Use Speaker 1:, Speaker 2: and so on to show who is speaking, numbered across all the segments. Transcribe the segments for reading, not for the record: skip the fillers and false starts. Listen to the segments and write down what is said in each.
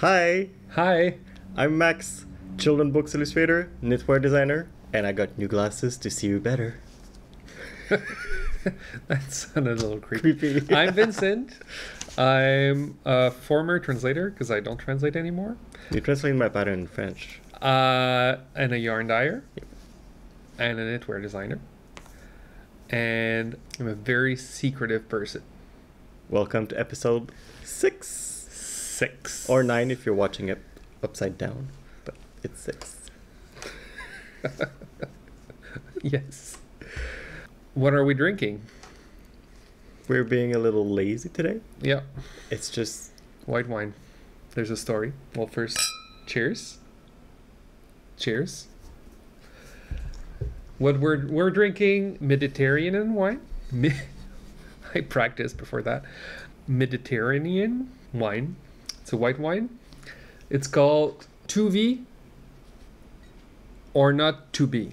Speaker 1: Hi,
Speaker 2: Hi.
Speaker 1: I'm Max, children books illustrator, knitwear designer, and I got new glasses to see you better.
Speaker 2: That sounded a little creepy.
Speaker 1: Creepy.
Speaker 2: I'm Vincent. I'm a former translator because I don't translate anymore.
Speaker 1: You translated my pattern in French.
Speaker 2: And a yarn dyer. And a knitwear designer. And I'm a very secretive person.
Speaker 1: Welcome to episode 6.
Speaker 2: 6.
Speaker 1: Or 9 if you're watching it upside down, but it's 6.
Speaker 2: Yes. What are we drinking?
Speaker 1: We're being a little lazy today.
Speaker 2: Yeah.
Speaker 1: It's just...
Speaker 2: White wine. There's a story. Well, first, cheers. Cheers. What we're drinking Mediterranean wine. I practiced before that. Mediterranean wine. It's a white wine. It's called 2V or not 2B.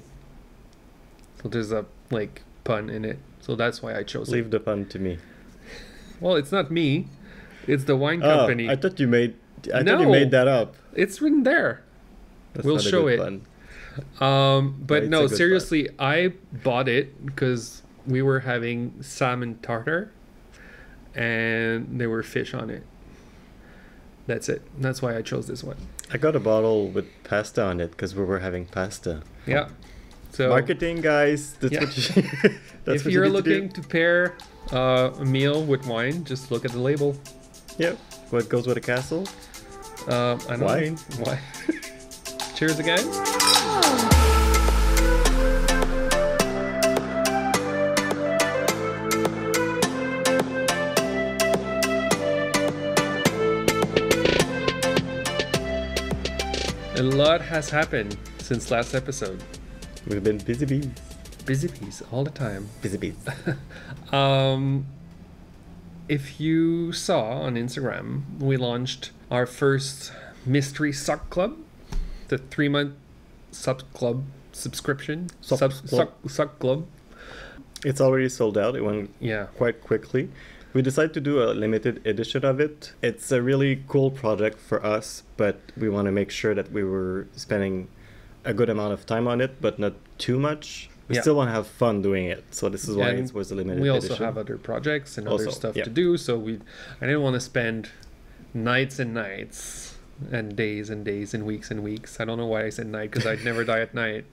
Speaker 2: So there's a pun in it. So that's why I chose
Speaker 1: Leave
Speaker 2: it.
Speaker 1: the pun to me.
Speaker 2: Well, it's not me. It's the wine company.
Speaker 1: I thought you made
Speaker 2: No.
Speaker 1: that up.
Speaker 2: It's written there.
Speaker 1: That's
Speaker 2: We'll
Speaker 1: not a
Speaker 2: show
Speaker 1: good
Speaker 2: it.
Speaker 1: pun.
Speaker 2: But
Speaker 1: it's
Speaker 2: no,
Speaker 1: a good
Speaker 2: seriously, I bought it because we were having salmon tartar and there were fish on it. That's it. That's why I chose this one.
Speaker 1: I got a bottle with pasta on it because we were having pasta.
Speaker 2: Yeah. So
Speaker 1: Marketing, guys. That's
Speaker 2: Yeah.
Speaker 1: what you. That's
Speaker 2: if
Speaker 1: what
Speaker 2: you're
Speaker 1: you need
Speaker 2: looking
Speaker 1: to
Speaker 2: to pair a meal with wine, just look at the label.
Speaker 1: do. Yep. What goes with a castle?
Speaker 2: I don't
Speaker 1: Wine.
Speaker 2: know. Wine. Cheers again. A lot has happened since last episode.
Speaker 1: We've been busy bees.
Speaker 2: Busy bees all the time.
Speaker 1: Busy bees.
Speaker 2: If you saw on Instagram, we launched our first mystery sock club, the 3-month sock club subscription. Sock club.
Speaker 1: It's already sold out. It went
Speaker 2: Yeah.
Speaker 1: quite quickly. We decided to do a limited edition of it. It's a really cool project for us, but we want to make sure that we were spending a good amount of time on it, but not too much. We
Speaker 2: Yeah.
Speaker 1: still want to have fun doing it, so this is why
Speaker 2: And
Speaker 1: it was a limited
Speaker 2: We
Speaker 1: edition.
Speaker 2: also have other projects and other
Speaker 1: Also,
Speaker 2: stuff
Speaker 1: yeah.
Speaker 2: to do, so I didn't want to spend nights and nights and days and weeks and weeks. I don't know why I said night because I'd never die at night.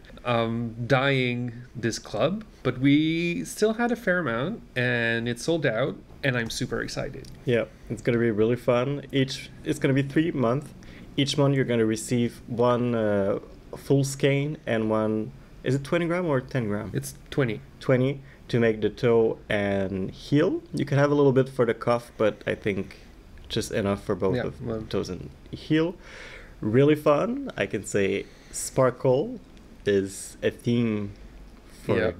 Speaker 2: Dyeing this club, but we still had a fair amount and it sold out, and I'm super excited.
Speaker 1: Yeah, it's going to be really fun. It's going to be 3 months. Each month you're going to receive one full skein and one, is it 20 gram or 10 gram?
Speaker 2: It's 20.
Speaker 1: 20 to make the toe and heel. You can have a little bit for the cuff, but I think just enough for both
Speaker 2: Yeah,
Speaker 1: of
Speaker 2: well.
Speaker 1: toes and heel. Really fun. I can say sparkle is a theme for
Speaker 2: Yeah.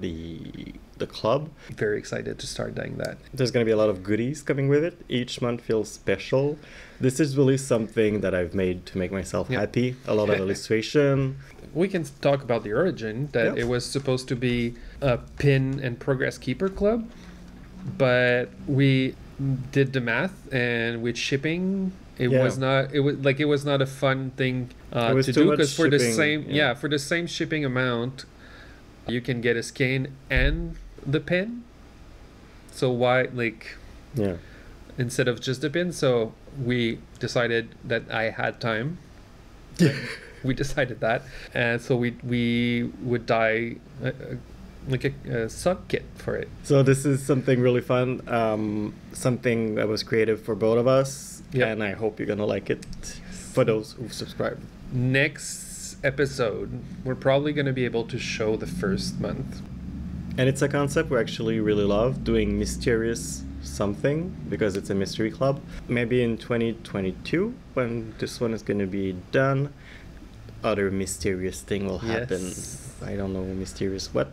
Speaker 1: the club.
Speaker 2: Very excited to start dyeing that.
Speaker 1: There's going to be a lot of goodies coming with it. Each month feels special. This is really something that I've made to make myself
Speaker 2: Yeah.
Speaker 1: happy. A lot of illustration.
Speaker 2: We can talk about the origin, that
Speaker 1: Yeah.
Speaker 2: it was supposed to be a pin and progress keeper club, but we did the math, and with shipping it
Speaker 1: Yeah.
Speaker 2: was not a fun thing
Speaker 1: It was
Speaker 2: to
Speaker 1: too
Speaker 2: do,
Speaker 1: much
Speaker 2: because for the
Speaker 1: shipping, yeah.
Speaker 2: for the same shipping amount you can get a skein and the pin, so why
Speaker 1: Yeah.
Speaker 2: instead of just the pin. So we decided that I had time. We decided that, and so we would dye a sock kit for it.
Speaker 1: So this is something really fun, something that was creative for both of us,
Speaker 2: Yep.
Speaker 1: and I hope you're gonna like it for those who subscribe.
Speaker 2: Next episode, we're probably going to be able to show the first month.
Speaker 1: And it's a concept we actually really love, doing mysterious something, because it's a mystery club. Maybe in 2022, when this one is gonna be done, other mysterious thing will happen.
Speaker 2: Yes.
Speaker 1: I don't know mysterious what,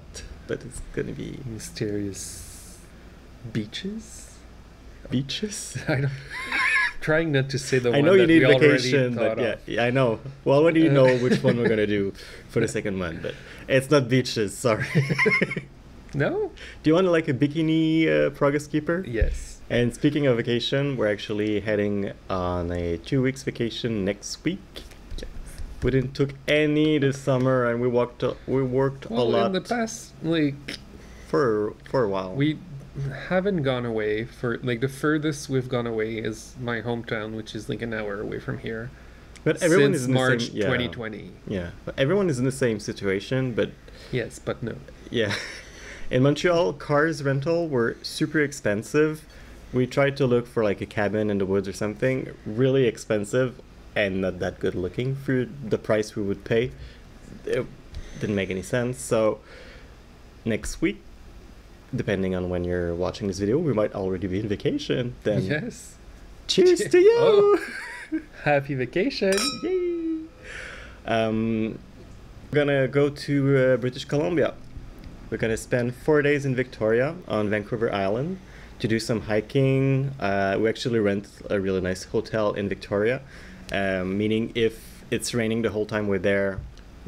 Speaker 1: but it's gonna be
Speaker 2: Mysterious beaches.
Speaker 1: beaches.
Speaker 2: I don't. Trying not to say the
Speaker 1: I
Speaker 2: one
Speaker 1: know you
Speaker 2: that
Speaker 1: need
Speaker 2: we already
Speaker 1: vacation,
Speaker 2: thought
Speaker 1: but
Speaker 2: of.
Speaker 1: yeah, I know. Well, already you know which one we're gonna do for the second one, but it's not beaches. Sorry.
Speaker 2: No.
Speaker 1: Do you want like a bikini progress keeper?
Speaker 2: Yes.
Speaker 1: And speaking of vacation, we're actually heading on a 2 weeks vacation next week. We didn't took any this summer, and we worked a lot.
Speaker 2: In the past, like
Speaker 1: for a while.
Speaker 2: We haven't gone away for like the furthest we've gone away is my hometown, which is like an hour away from here.
Speaker 1: But everyone
Speaker 2: since
Speaker 1: is in
Speaker 2: March
Speaker 1: the same,
Speaker 2: 2020.
Speaker 1: Yeah, but everyone is in the same situation. But
Speaker 2: yes, but no.
Speaker 1: Yeah, in Montreal, cars rental were super expensive. We tried to look for like a cabin in the woods or something, really expensive and not that good looking for the price we would pay. It didn't make any sense. So next week, depending on when you're watching this video, we might already be on vacation. Then
Speaker 2: yes.
Speaker 1: Cheers to you!
Speaker 2: Oh, happy vacation!
Speaker 1: Yay! We're gonna go to British Columbia. We're gonna spend 4 days in Victoria on Vancouver Island to do some hiking. We actually rent a really nice hotel in Victoria, meaning if it's raining the whole time we're there.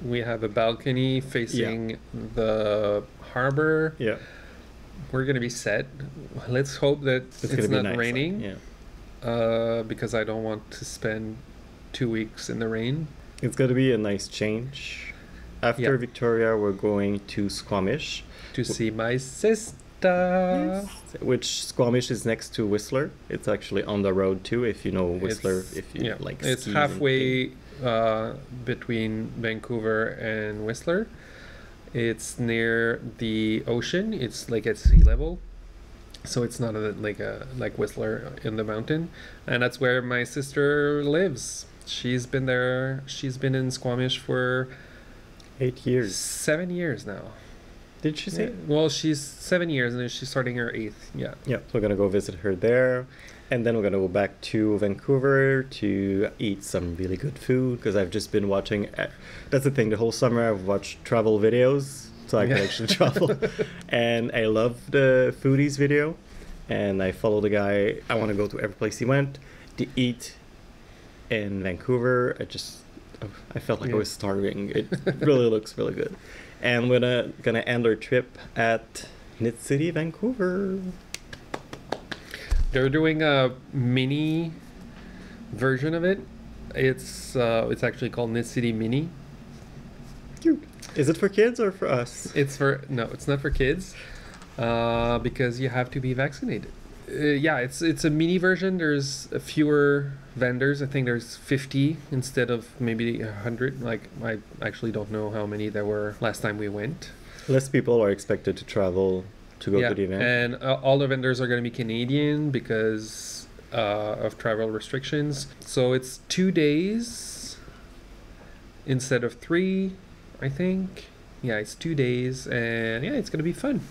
Speaker 2: We have a balcony facing the harbor.
Speaker 1: Yeah.
Speaker 2: We're gonna be set. Let's hope that it's not
Speaker 1: nice,
Speaker 2: raining.
Speaker 1: Yeah.
Speaker 2: Because I don't want to spend 2 weeks in the rain.
Speaker 1: It's gonna be a nice change. After Victoria, we're going to Squamish
Speaker 2: to see my sister.
Speaker 1: Yes. Which Squamish is next to Whistler. It's actually on the road too. If you know Whistler, if you like.
Speaker 2: It's halfway between Vancouver and Whistler. It's near the ocean. It's like at sea level, so it's not like Whistler in the mountain, and that's where my sister lives. She's been there. She's been in Squamish for
Speaker 1: 8 years.
Speaker 2: 7 years now.
Speaker 1: Did she say?
Speaker 2: Well, she's 7 years, and then she's starting her 8th. Yeah.
Speaker 1: Yeah. So we're gonna go visit her there, and then we're gonna go back to Vancouver to eat some really good food because I've just been watching. That's the thing. The whole summer I've watched travel videos, so I can actually travel, and I love the foodies video, and I follow the guy. I want to go to every place he went to eat in Vancouver. I felt like I was starving. It really looks really good. And we're gonna end our trip at Knit City, Vancouver.
Speaker 2: They're doing a mini version of it. It's actually called Knit City Mini.
Speaker 1: Cute. Is it for kids or for us?
Speaker 2: It's not for kids, because you have to be vaccinated. It's a mini version. There's fewer vendors. I think there's 50 instead of maybe 100. Like, I actually don't know how many there were last time we went.
Speaker 1: Less people are expected to travel to go to the event.
Speaker 2: And all the vendors are going to be Canadian because of travel restrictions. So it's 2 days instead of 3, I think. Yeah, it's 2 days, and it's going to be fun.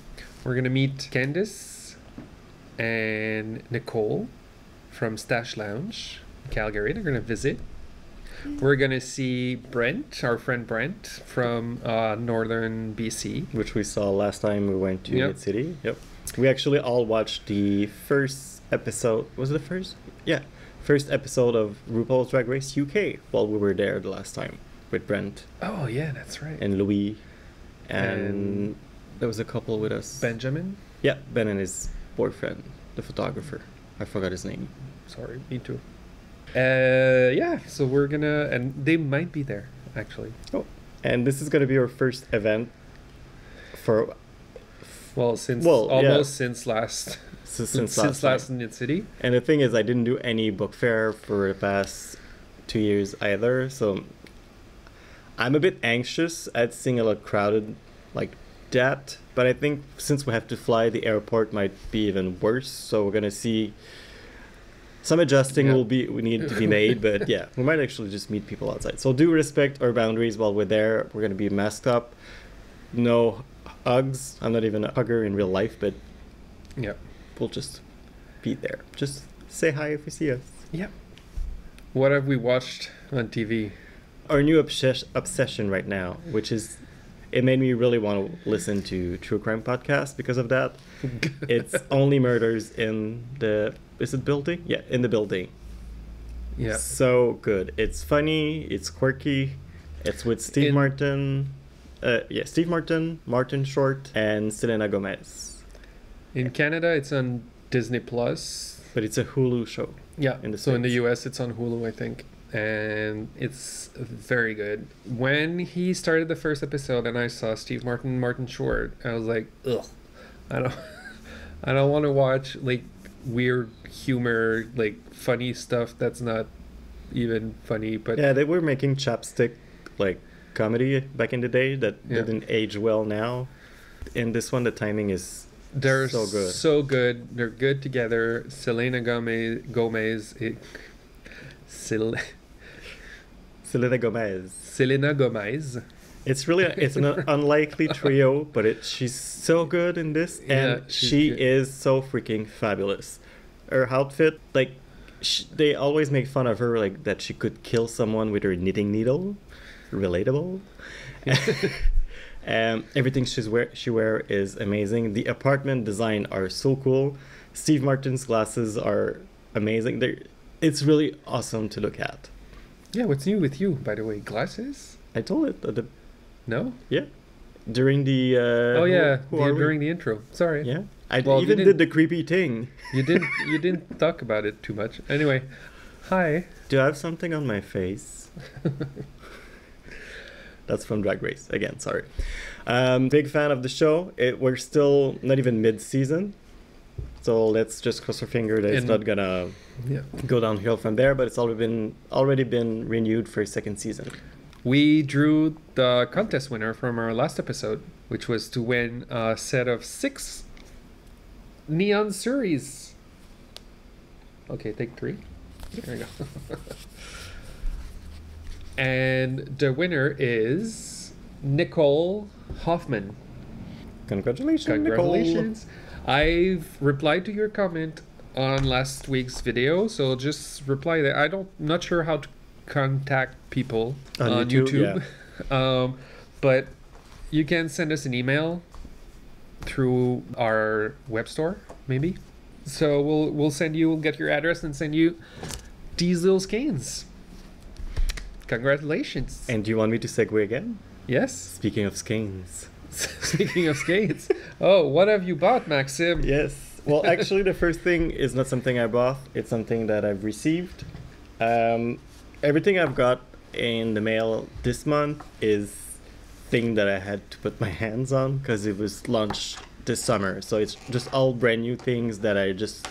Speaker 2: We're going to meet Candice and Nicole from Stash Lounge in Calgary. They're going to visit. We're going to see Brent, our friend Brent from northern BC.
Speaker 1: Which we saw last time we went to Knit City. Yep. We actually all watched the first episode. Was it the first? Yeah. First episode of RuPaul's Drag Race UK while we were there the last time with Brent.
Speaker 2: Oh, yeah, that's right.
Speaker 1: And Louis. And there was a couple with us.
Speaker 2: Benjamin?
Speaker 1: Yeah, Ben and his boyfriend, the photographer. I forgot his name.
Speaker 2: Sorry, me too. So we're gonna, and they might be there actually.
Speaker 1: Oh, and this is gonna be our first event for.
Speaker 2: Since last. Since last in Knit City.
Speaker 1: And the thing is, I didn't do any book fair for the past 2 years either, so I'm a bit anxious at seeing a lot crowded like that. But I think since we have to fly, the airport might be even worse. So we're gonna see some adjusting we need to be made. But we might actually just meet people outside. So do respect our boundaries while we're there. We're gonna be masked up. No hugs. I'm not even a hugger in real life, but we'll just be there. Just say hi if you see us.
Speaker 2: Yeah. What have we watched on TV?
Speaker 1: Our new obsession right now, which is. It made me really want to listen to true crime podcasts because of that. It's Only Murders in the... Is it building? Yeah, in the building.
Speaker 2: Yeah.
Speaker 1: So good. It's funny. It's quirky. It's with Steve Martin. Steve Martin, Martin Short, and Selena Gomez.
Speaker 2: In Canada, it's on Disney Plus.
Speaker 1: But it's a Hulu show.
Speaker 2: Yeah.
Speaker 1: In the
Speaker 2: So in the
Speaker 1: States.
Speaker 2: US, it's on Hulu, I think, and it's very good. When he started the first episode, and I saw Steve Martin Short, I was like, ugh, I don't, I don't want to watch like weird humor, like funny stuff that's not even funny. But
Speaker 1: Yeah, they were making chapstick like comedy back in the day that
Speaker 2: Yeah.
Speaker 1: didn't age well now. In this one, the timing is
Speaker 2: they're
Speaker 1: so good.
Speaker 2: so good. They're good together. Selena Gomez,
Speaker 1: Selena Gomez.
Speaker 2: Selena Gomez.
Speaker 1: It's really it's an unlikely trio, but she's so good in this,
Speaker 2: Yeah,
Speaker 1: and
Speaker 2: she's
Speaker 1: she
Speaker 2: good.
Speaker 1: is so freaking fabulous. Her outfit, like, they always make fun of her, like that she could kill someone with her knitting needle. Relatable. Everything she wear is amazing. The apartment design are so cool. Steve Martin's glasses are amazing. It's really awesome to look at.
Speaker 2: Yeah, what's new with you, by the way? Glasses?
Speaker 1: I told it at the
Speaker 2: No?
Speaker 1: during the
Speaker 2: Oh yeah,
Speaker 1: who are we?
Speaker 2: during the intro. Sorry.
Speaker 1: Yeah, I
Speaker 2: Well, you
Speaker 1: even
Speaker 2: didn't-
Speaker 1: did the creepy thing.
Speaker 2: You didn't talk about it too much. Anyway, hi.
Speaker 1: Do I have something on my face? That's from Drag Race again. Sorry. Big fan of the show. We're still not even mid-season, so let's just cross our finger that it's
Speaker 2: And-
Speaker 1: not gonna
Speaker 2: Yeah.
Speaker 1: go downhill from there. But it's already been renewed for a second season.
Speaker 2: We drew the contest winner from our last episode, which was to win a set of 6 neon Suris. Okay, take 3. There you go. And the winner is Nicole Hoffman.
Speaker 1: Congratulations,
Speaker 2: Congratulations. I've replied to your comment on last week's video, so just reply there. Not sure how to contact people
Speaker 1: On
Speaker 2: on
Speaker 1: YouTube,
Speaker 2: YouTube. But you can send us an email through our web store, maybe. So we'll get your address and send you these little skeins. Congratulations.
Speaker 1: And do you want me to segue again?
Speaker 2: Yes.
Speaker 1: Speaking of skeins.
Speaker 2: Speaking of skates. Oh, what have you bought, Maxim?
Speaker 1: Yes. Well, actually, the first thing is not something I bought. It's something that I've received. Everything I've got in the mail this month is thing that I had to put my hands on because it was launched this summer. So it's just all brand new things that I just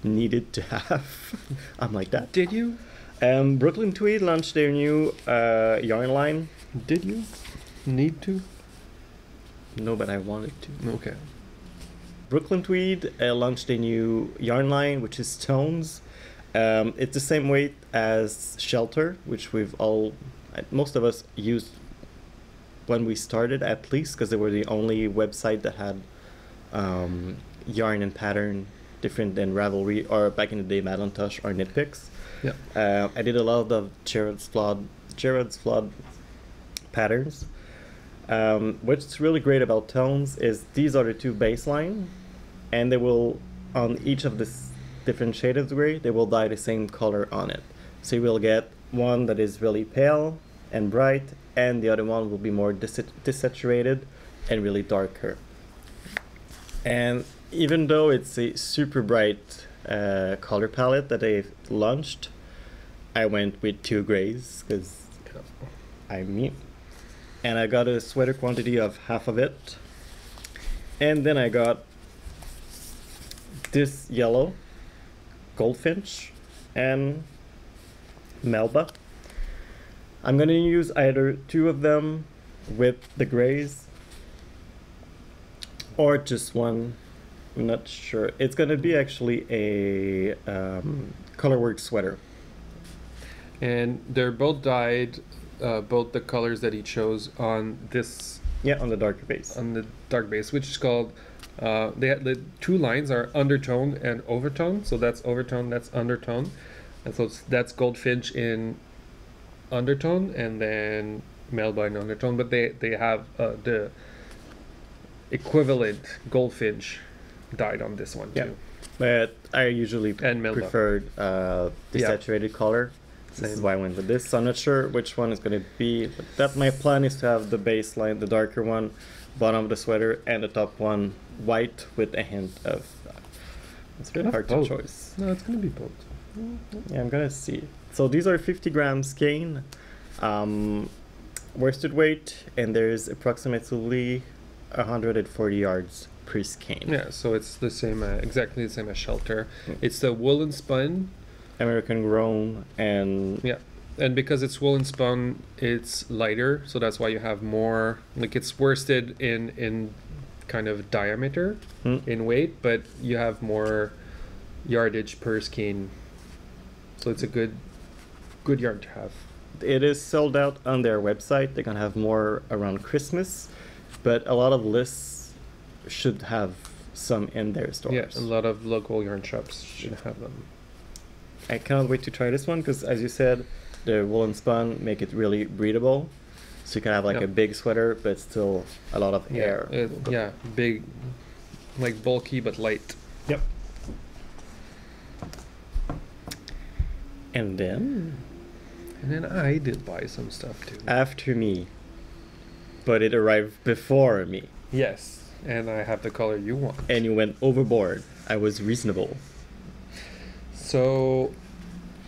Speaker 1: needed to have. I'm like that.
Speaker 2: Did you?
Speaker 1: Brooklyn Tweed launched their new yarn line.
Speaker 2: Did you need to?
Speaker 1: No, but I wanted to.
Speaker 2: Okay.
Speaker 1: Brooklyn Tweed launched a new yarn line, which is Tones. It's the same weight as Shelter, which most of us used when we started, at least, because they were the only website that had yarn and pattern different than Ravelry or back in the day Madelinetosh or Knitpicks.
Speaker 2: Yeah.
Speaker 1: I did a lot of Gerard's Flood patterns. What's really great about Tones is these are the 2 baseline, and they will, on each of the different shades of gray, they will dye the same color on it. So you will get one that is really pale and bright, and the other one will be more desaturated and really darker. And even though it's a super bright color palette that they've launched, I went with 2 grays because I'm me. And I got a sweater quantity of half of it. And then I got this yellow, Goldfinch, and Melba. I'm gonna use either 2 of them with the grays or just one. I'm not sure. It's gonna be actually a colorwork sweater.
Speaker 2: And they're both dyed, both the colors that he chose on this,
Speaker 1: Yeah, on the darker base.
Speaker 2: on the dark base, which is called, the 2 lines are undertone and overtone. So that's overtone, that's undertone. And so that's Goldfinch in undertone and then Melba in undertone. But they have the equivalent Goldfinch dyed on this one
Speaker 1: Yeah.
Speaker 2: too.
Speaker 1: But I usually
Speaker 2: And Melba.
Speaker 1: preferred the
Speaker 2: Yeah.
Speaker 1: saturated color. This is
Speaker 2: Same.
Speaker 1: why I went with this. So I'm not sure which one is going to be. But that my plan is to have the baseline, the darker one, bottom of the sweater, and the top one white with a hint of It's very hard to
Speaker 2: both.
Speaker 1: choose.
Speaker 2: No, it's gonna be both.
Speaker 1: Yeah, I'm gonna see. So these are 50 grams cane, worsted weight, and there's approximately 140 yards per skein.
Speaker 2: Yeah, so it's the same, exactly the same as Shelter. It's the woolen spun.
Speaker 1: American grown, and
Speaker 2: Yeah, and because it's woolen spun, it's lighter, so that's why you have more. Like it's worsted in kind of diameter in weight, but you have more yardage per skein. So it's a good yarn to have.
Speaker 1: it is sold out on their website. They're gonna have more around Christmas, but a lot of lists should have some in their stores.
Speaker 2: Yeah, a lot of local yarn shops should have them.
Speaker 1: I cannot wait to try this one because, as you said, the woolen spun make it really breathable. So you can have like
Speaker 2: Yeah.
Speaker 1: a big sweater, but still a lot of air.
Speaker 2: Yeah, big, like bulky but light.
Speaker 1: Yep. And then
Speaker 2: And then I did buy some stuff too.
Speaker 1: after me, but it arrived before me,
Speaker 2: Yes, and I have the color you want.
Speaker 1: and you went overboard. I was reasonable.
Speaker 2: So,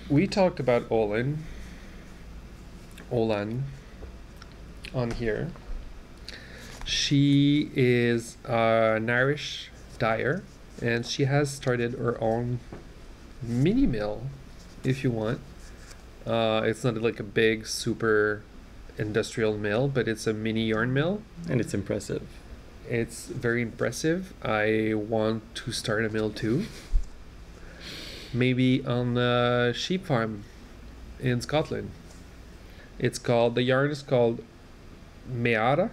Speaker 2: we talked about Olann on here. She is an Irish dyer, and she has started her own mini mill, if you want. It's not like a big, super industrial mill, but it's a mini yarn mill.
Speaker 1: And it's impressive.
Speaker 2: It's very impressive. I want to start a mill too. Maybe on a sheep farm in Scotland. The yarn is called Meara.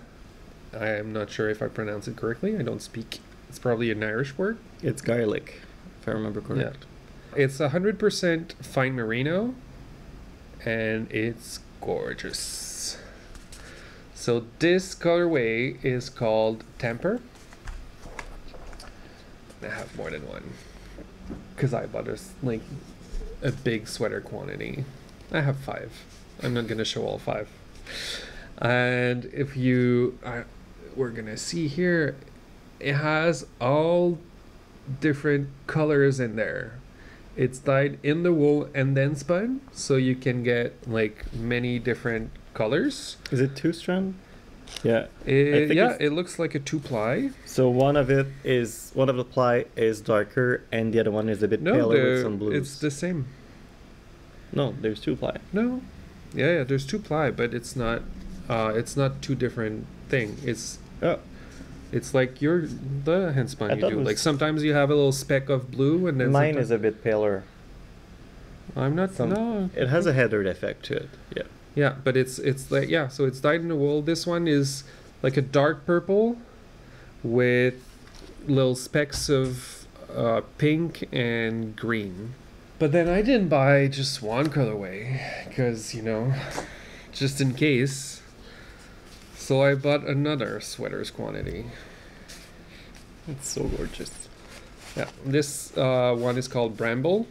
Speaker 2: I am not sure if I pronounce it correctly. I don't speak. It's probably an Irish word.
Speaker 1: It's garlic, if I remember correct.
Speaker 2: It's 100% fine merino, and it's gorgeous. So this colorway is called Temper. I have more than one because I bought like a big sweater quantity. I have 5. I'm not gonna show all 5. And if we're gonna see here, it has all different colors in there. It's dyed in the wool and then spun, so you can get like many different colors.
Speaker 1: Is it 2-strand? Yeah. I think
Speaker 2: It looks like a 2-ply.
Speaker 1: So one of the ply is darker, and the other one is a bit paler with some blues.
Speaker 2: It's the same.
Speaker 1: No, there's 2-ply.
Speaker 2: No, yeah, there's 2-ply, but it's not 2 different thing. It's like the hand spun
Speaker 1: I
Speaker 2: you
Speaker 1: thought
Speaker 2: do.
Speaker 1: it was-
Speaker 2: Like sometimes you have a little speck of blue, and then
Speaker 1: Mine is a bit paler.
Speaker 2: I'm not. No,
Speaker 1: It has a heathered effect to it. Yeah.
Speaker 2: yeah, but it's like so it's dyed in the wool. This one is like a dark purple with little specks of pink and green. But then I didn't buy just one colorway because just in case. So I bought another sweaters quantity.
Speaker 1: It's so gorgeous.
Speaker 2: Yeah, this one is called Bramble.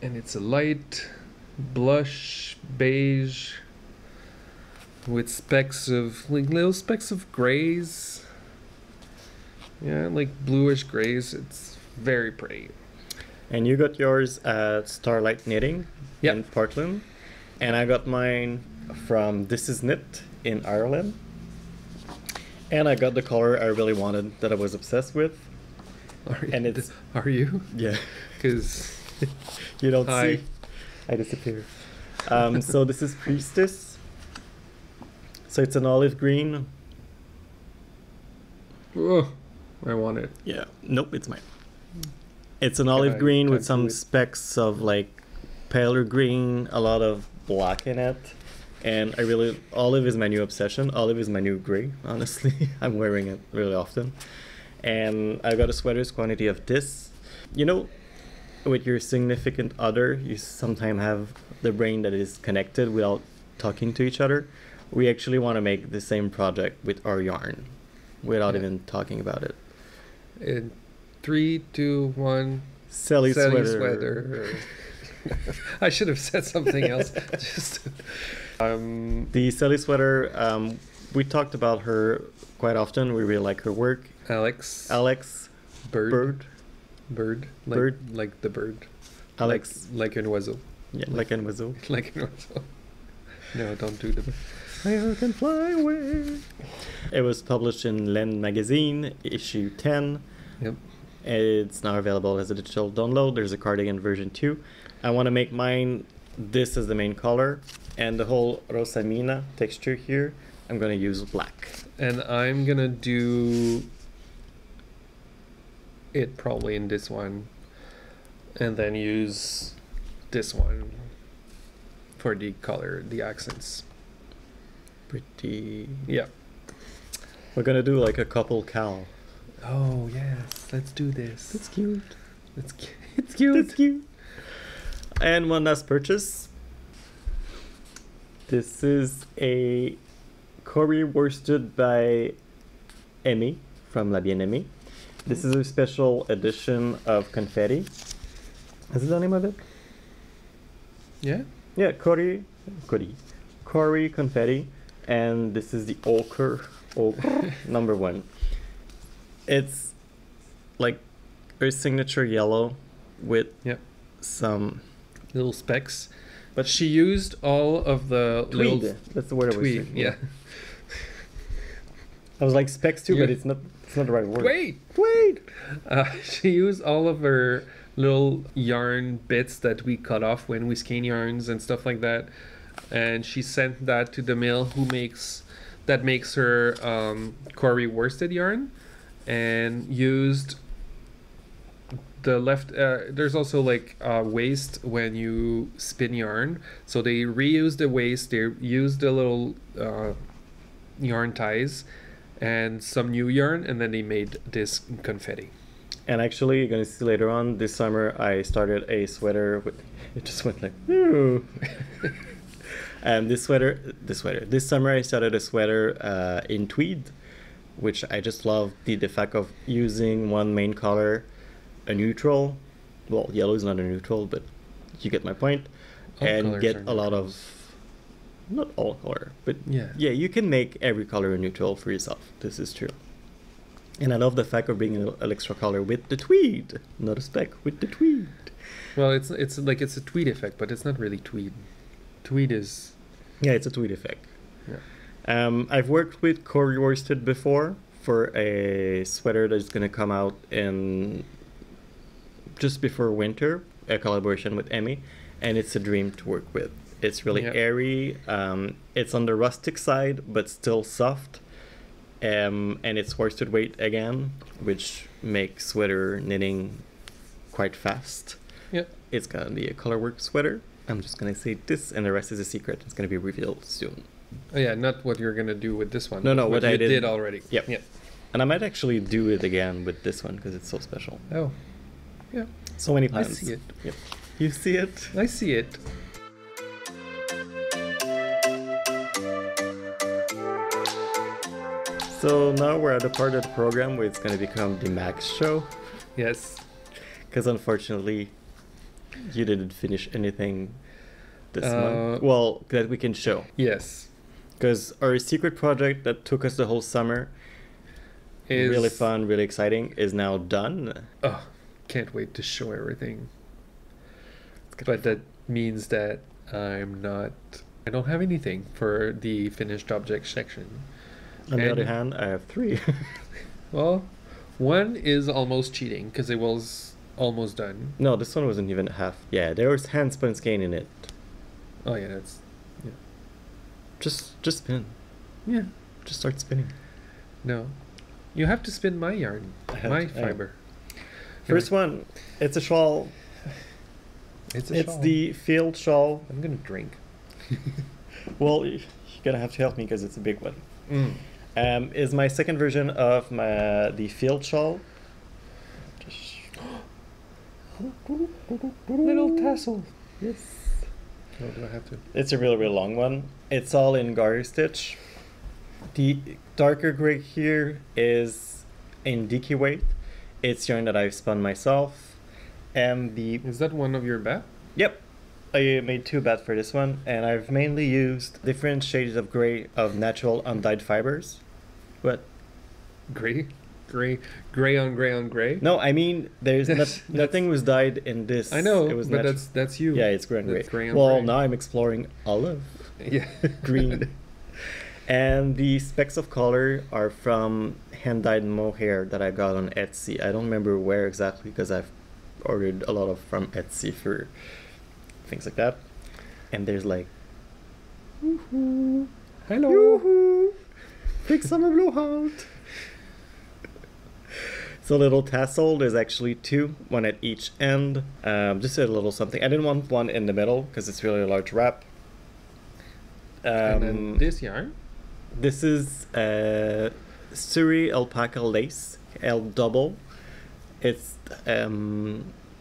Speaker 2: And it's a light blush beige with little specks of grays. Yeah, like bluish grays. It's very pretty.
Speaker 1: And you got yours at Starlight Knitting
Speaker 2: Yep.
Speaker 1: in Portland. And I got mine from This Is Knit in Ireland. And I got the color I really wanted, that I was obsessed with. And it's...
Speaker 2: Are you?
Speaker 1: Yeah.
Speaker 2: Because
Speaker 1: You don't
Speaker 2: Hi.
Speaker 1: see. I disappear. So this is Priestess. So it's an olive green.
Speaker 2: I want it.
Speaker 1: Yeah. Nope, it's mine. It's an olive
Speaker 2: I
Speaker 1: green with
Speaker 2: can't
Speaker 1: some
Speaker 2: do it.
Speaker 1: specks of like paler green, a lot of black in it. And olive is my new obsession. Olive is my new gray, honestly. I'm wearing it really often. And I got a sweater's quantity of this. With your significant other, you sometimes have the brain that is connected without talking to each other. We actually want to make the same project with our yarn without even talking about it.
Speaker 2: In 3, 2, 1.
Speaker 1: Seli
Speaker 2: Seli
Speaker 1: sweater.
Speaker 2: I should have said something else. Just
Speaker 1: The Seli sweater we talked about her quite often. We really like her work. Aleks
Speaker 2: Byrd.
Speaker 1: Bird.
Speaker 2: Like the bird.
Speaker 1: Aleks.
Speaker 2: Like an oiseau.
Speaker 1: Yeah, like an oiseau.
Speaker 2: Like an oiseau. No, don't do the.
Speaker 1: I can fly away. It was published in Len magazine, issue 10.
Speaker 2: Yep.
Speaker 1: It's now available as a digital download. There's a cardigan version too. I want to make mine this as the main color, and the whole rosamina texture here, I'm going to use black.
Speaker 2: And I'm going to do it probably in this one, and then use this one for the color, the accents.
Speaker 1: Pretty.
Speaker 2: Yeah.
Speaker 1: We're gonna do like a couple cowl.
Speaker 2: Oh yes, let's do this.
Speaker 1: That's cute.
Speaker 2: It's cute.
Speaker 1: That's cute. And one last purchase. This is a Corrie worsted by Aimée from La Bien-Aimée. This is a special edition of Confetti. Is it the name of it?
Speaker 2: Yeah.
Speaker 1: Yeah, Corrie Confetti, and this is the ochre number 1. It's like a signature yellow with some
Speaker 2: little specks, but she used all of the
Speaker 1: tweed.
Speaker 2: Little
Speaker 1: That's the word I was
Speaker 2: tweed.
Speaker 1: saying.
Speaker 2: Yeah.
Speaker 1: I was like specks too, but it's not the right word.
Speaker 2: Wait. She used all of her little yarn bits that we cut off when we skein yarns and stuff like that, and she sent that to the mill who makes her Corrie worsted yarn, and used the left there's also like waste when you spin yarn, so they reused the waste, they used the little yarn ties and some new yarn, and then they made this confetti.
Speaker 1: And actually, you're going to see later on, this summer, I started a sweater with... It just went like, ooh. And this summer, I started a sweater in tweed, which I just love the fact of using one main color, a neutral. Well, yellow is not a neutral, but you get my point.
Speaker 2: All
Speaker 1: and get a lot
Speaker 2: neutrals.
Speaker 1: of... Not all color, but
Speaker 2: Yeah.
Speaker 1: you can make every color a neutral for yourself. This is true. And I love the fact of bringing an extra color with the tweed, not a speck, with the tweed.
Speaker 2: Well, it's like it's a tweed effect, but it's not really tweed. Tweed is...
Speaker 1: Yeah, it's a tweed effect.
Speaker 2: Yeah.
Speaker 1: I've worked with Corrie worsted before for a sweater that's going to come out in just before winter, a collaboration with Aimée, and it's a dream to work with. It's really airy. It's on the rustic side, but still soft. And it's worsted weight again, which makes sweater knitting quite fast.
Speaker 2: Yeah.
Speaker 1: It's gonna be a colorwork sweater. I'm just gonna say this, and the rest is a secret. It's gonna be revealed soon.
Speaker 2: Oh yeah, not what you're gonna do with this one.
Speaker 1: No, what I
Speaker 2: did already.
Speaker 1: Yep.
Speaker 2: Yeah.
Speaker 1: And I might actually do it again with this one because it's so special.
Speaker 2: Oh. Yeah.
Speaker 1: So many
Speaker 2: I
Speaker 1: plans.
Speaker 2: see it.
Speaker 1: Yep. You see it?
Speaker 2: I see it.
Speaker 1: So now we're at the part of the program where it's going to become the Max show.
Speaker 2: Yes.
Speaker 1: Because unfortunately, you didn't finish anything this month. Well, that we can show.
Speaker 2: Yes.
Speaker 1: Because our secret project that took us the whole summer,
Speaker 2: Is
Speaker 1: really fun, really exciting, is now done.
Speaker 2: Oh, can't wait to show everything. But that means that I don't have anything for the finished object section.
Speaker 1: On the other hand, I have 3.
Speaker 2: Well, one is almost cheating because it was almost done.
Speaker 1: No, this one wasn't even half. Yeah, there was hand spun skein in it.
Speaker 2: Oh yeah, that's
Speaker 1: Just spin.
Speaker 2: yeah.
Speaker 1: Just start spinning.
Speaker 2: No, you have to spin my yarn, my fiber.
Speaker 1: First one, it's a shawl.
Speaker 2: It's
Speaker 1: It's the field shawl.
Speaker 2: I'm gonna drink.
Speaker 1: Well, you're gonna have to help me because it's a big one. Is my second version of the field shawl.
Speaker 2: Little tassel.
Speaker 1: Yes.
Speaker 2: Oh, do I have to?
Speaker 1: It's a really, really long one. It's all in garter stitch. The darker gray here is in DK weight. It's yarn that I've spun myself. And the...
Speaker 2: Is that one of your bat?
Speaker 1: Yep. I made 2 bats for this one, and I've mainly used different shades of gray of natural undyed fibers. What?
Speaker 2: Gray? Gray on gray on gray?
Speaker 1: No, I mean, there's nothing was dyed in this.
Speaker 2: I know,
Speaker 1: it was
Speaker 2: but that's you.
Speaker 1: Yeah, it's gray and gray.
Speaker 2: That's gray on
Speaker 1: Well,
Speaker 2: gray.
Speaker 1: now I'm exploring olive.
Speaker 2: Yeah.
Speaker 1: Green. And the specks of color are from hand-dyed mohair that I got on Etsy. I don't remember where exactly because I've ordered a lot of from Etsy for things like that. And there's like, woohoo,
Speaker 2: Hello.
Speaker 1: yoo-hoo, big summer blowout. So little tassel, there's actually 2, one at each end. Just a little something. I didn't want one in the middle because it's really a large wrap.
Speaker 2: And then this yarn.
Speaker 1: This is Surrey alpaca lace, L double. It's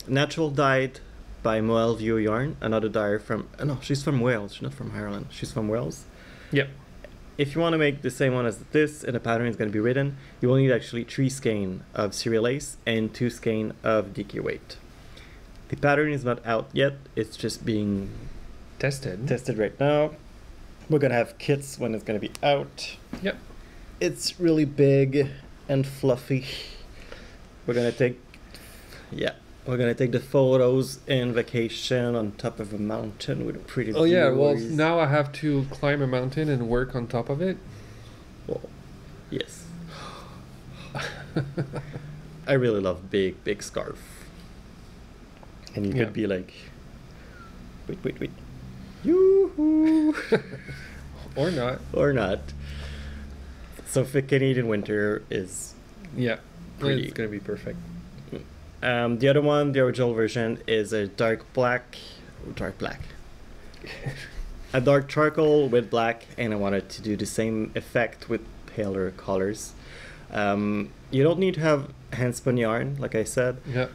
Speaker 1: natural dyed by Moelle View Yarn, another dyer from. No, she's from Wales. She's not from Ireland. She's from Wales.
Speaker 2: Yep.
Speaker 1: If you want to make the same one as this, and the pattern is going to be written, you will need actually 3 skein of Surrey lace and 2 skein of DK weight. The pattern is not out yet. It's just being tested right now. We're gonna have kits when it's gonna be out.
Speaker 2: Yep.
Speaker 1: It's really big and fluffy. We're gonna take the photos in vacation on top of a mountain with a pretty
Speaker 2: Oh yeah, well
Speaker 1: views.
Speaker 2: now I have to climb a mountain and work on top of it.
Speaker 1: Well, yes. I really love big scarf. And you could be like, wait. Yoo-hoo!
Speaker 2: Or not.
Speaker 1: Or not. So for Canadian winter is
Speaker 2: Yeah.
Speaker 1: pretty.
Speaker 2: It's gonna be perfect.
Speaker 1: The other one, the original version, is a dark black. A dark charcoal with black, and I wanted to do the same effect with paler colors. You don't need to have handspun yarn, like I said.
Speaker 2: Yeah.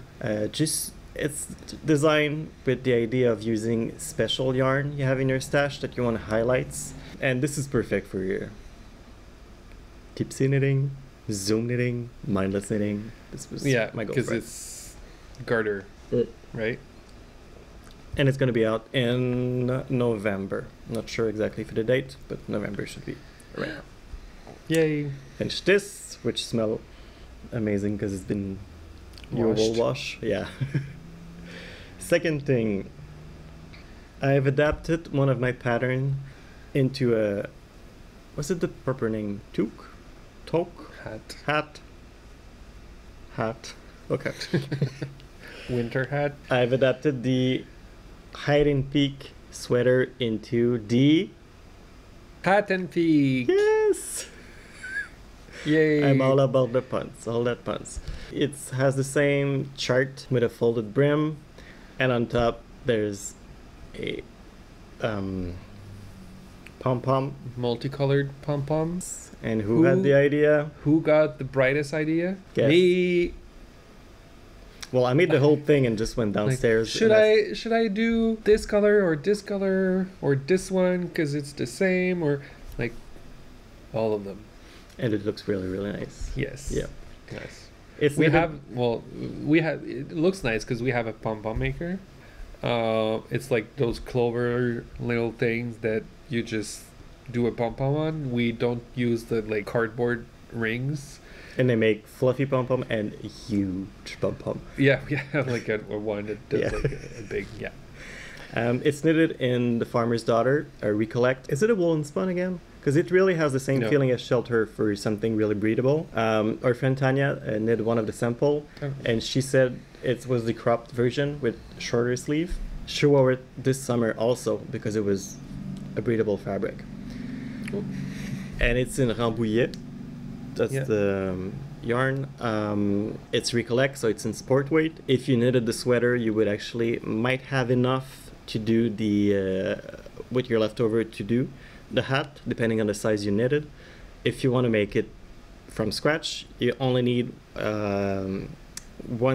Speaker 1: It's designed with the idea of using special yarn you have in your stash that you want to highlight. And this is perfect for your tipsy knitting, zoom knitting, mindless knitting. This was my goal.
Speaker 2: Because it's garter, right?
Speaker 1: And it's going to be out in November. Not sure exactly for the date, but November should be around.
Speaker 2: Yay.
Speaker 1: Finish this, which smell amazing because it's been your wool wash. Yeah. Second thing, I've adapted one of my pattern into a, what's it the proper name? Toque? Hat. Okay.
Speaker 2: Winter hat.
Speaker 1: I've adapted the hide and peak sweater into the
Speaker 2: Hat and peak.
Speaker 1: Yes.
Speaker 2: Yay.
Speaker 1: I'm all about the puns, all that puns. It has the same chart with a folded brim, and on top there's a pom-pom.
Speaker 2: Multicolored pom-poms.
Speaker 1: And who had the idea?
Speaker 2: Who got the brightest idea?
Speaker 1: Guess.
Speaker 2: Me.
Speaker 1: Well, I made the whole thing and just went downstairs.
Speaker 2: Should I do this color or this one because it's the same, or like all of them?
Speaker 1: And it looks really, really nice.
Speaker 2: Yes.
Speaker 1: Yeah.
Speaker 2: Nice.
Speaker 1: It
Speaker 2: looks nice because we have a pom-pom maker. It's like those clover little things that you just do a pom-pom on. We don't use the like cardboard rings.
Speaker 1: And they make fluffy pom-pom and a huge pom-pom.
Speaker 2: Yeah, we have like a one that does like a big,
Speaker 1: It's knitted in the Farmer's Daughter, a Recollect. Is it a woolen spun again? Because it really has the same feeling as Shelter for something really breathable. Our friend Tanya knit one of the sample, and she said it was the cropped version with shorter sleeve. She wore it this summer also because it was a breathable fabric.
Speaker 2: Cool.
Speaker 1: And it's in Rambouillet. That's the yarn. It's Recollect, so it's in sport weight. If you knitted the sweater, you would actually might have enough to do the with your leftover to do the hat, depending on the size you knitted. If you want to make it from scratch, you only need 1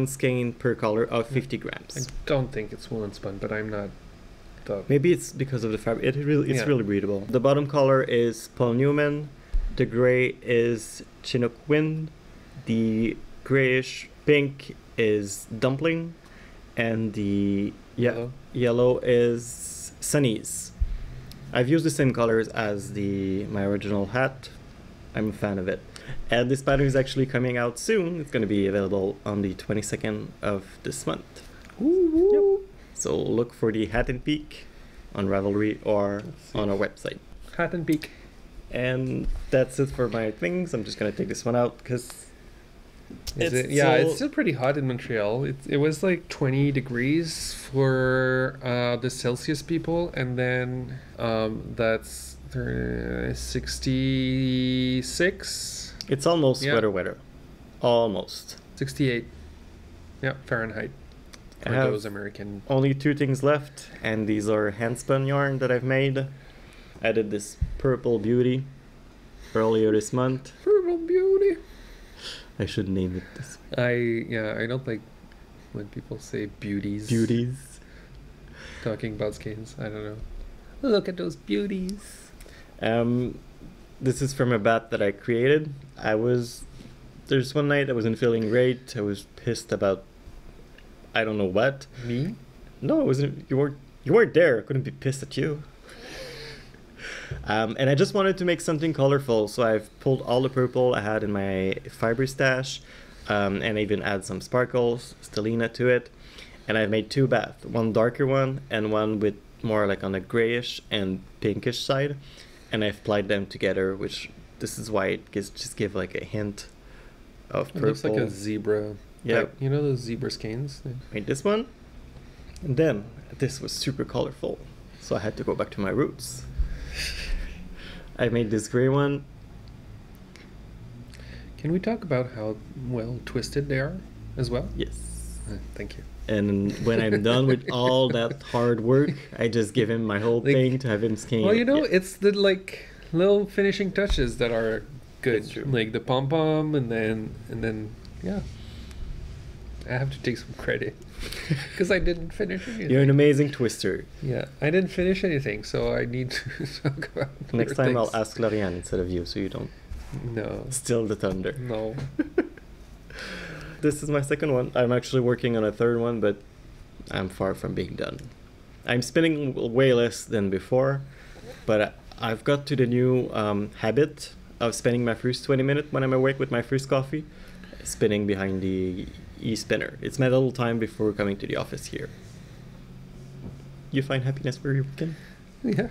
Speaker 1: skein per color of 50 grams.
Speaker 2: I don't think it's woolen spun, but I'm not.
Speaker 1: Maybe it's because of the fabric. It's really breathable. The bottom color is Paul Newman. The gray is Chinook Wind. The grayish pink is Dumpling. And the Yeah,
Speaker 2: Yellow.
Speaker 1: yellow is Sunny's. I've used the same colors as my original hat. I'm a fan of it. And this pattern is actually coming out soon. It's going to be available on the 22nd of this month.
Speaker 2: Ooh.
Speaker 1: Yep. So look for the Hat and Peak on Ravelry or on our website.
Speaker 2: Hat and Peak.
Speaker 1: And that's it for my things. I'm just going to take this one out because
Speaker 2: it's still pretty hot in Montreal. It was like 20 degrees for the Celsius people, and then that's 66.
Speaker 1: It's almost weather. Almost.
Speaker 2: 68. Yeah, Fahrenheit. For
Speaker 1: I have
Speaker 2: those American.
Speaker 1: only 2 things left, and these are handspun yarn that I've made. I did this purple beauty earlier this month.
Speaker 2: Purple beauty.
Speaker 1: I should name it this way.
Speaker 2: I don't like when people say beauties.
Speaker 1: Beauties.
Speaker 2: Talking about skins. I don't know. Look at those beauties.
Speaker 1: This is from a bat that I created. There's one night I wasn't feeling great. I was pissed about I don't know what.
Speaker 2: Me?
Speaker 1: No, it wasn't. You weren't there. I couldn't be pissed at you. And I just wanted to make something colorful, so I've pulled all the purple I had in my fiber stash, and I even add some sparkles, stellina to it, and I've made 2 baths, one darker one and one with more like on the grayish and pinkish side, and I've applied them together, which this is why it just give like a hint of purple.
Speaker 2: It looks like a zebra.
Speaker 1: Yeah,
Speaker 2: like, you know those zebra skeins?
Speaker 1: made this one, and then this was super colorful, so I had to go back to my roots. I made this gray one.
Speaker 2: Can we talk about how well twisted they are as well?
Speaker 1: Yes.
Speaker 2: Thank you.
Speaker 1: And when I'm done with all that hard work, I just give him my whole thing to have him scan.
Speaker 2: Well, it's the like little finishing touches that are good.
Speaker 1: That's true.
Speaker 2: Like the pom pom, and then yeah. I have to take some credit because I didn't finish anything.
Speaker 1: You're an amazing twister.
Speaker 2: Yeah, I didn't finish anything, so I need to talk about.
Speaker 1: Next time
Speaker 2: things.
Speaker 1: I'll ask Lorianne instead of you, so you don't
Speaker 2: No.
Speaker 1: steal the thunder.
Speaker 2: No.
Speaker 1: This is my second one. I'm actually working on a third one, but I'm far from being done. I'm spinning way less than before, but I've got to the new habit of spending my first 20 minutes when I'm awake with my first coffee, spinning behind the e-spinner. It's my little time before coming to the office here. You find happiness where you can?
Speaker 2: Yeah.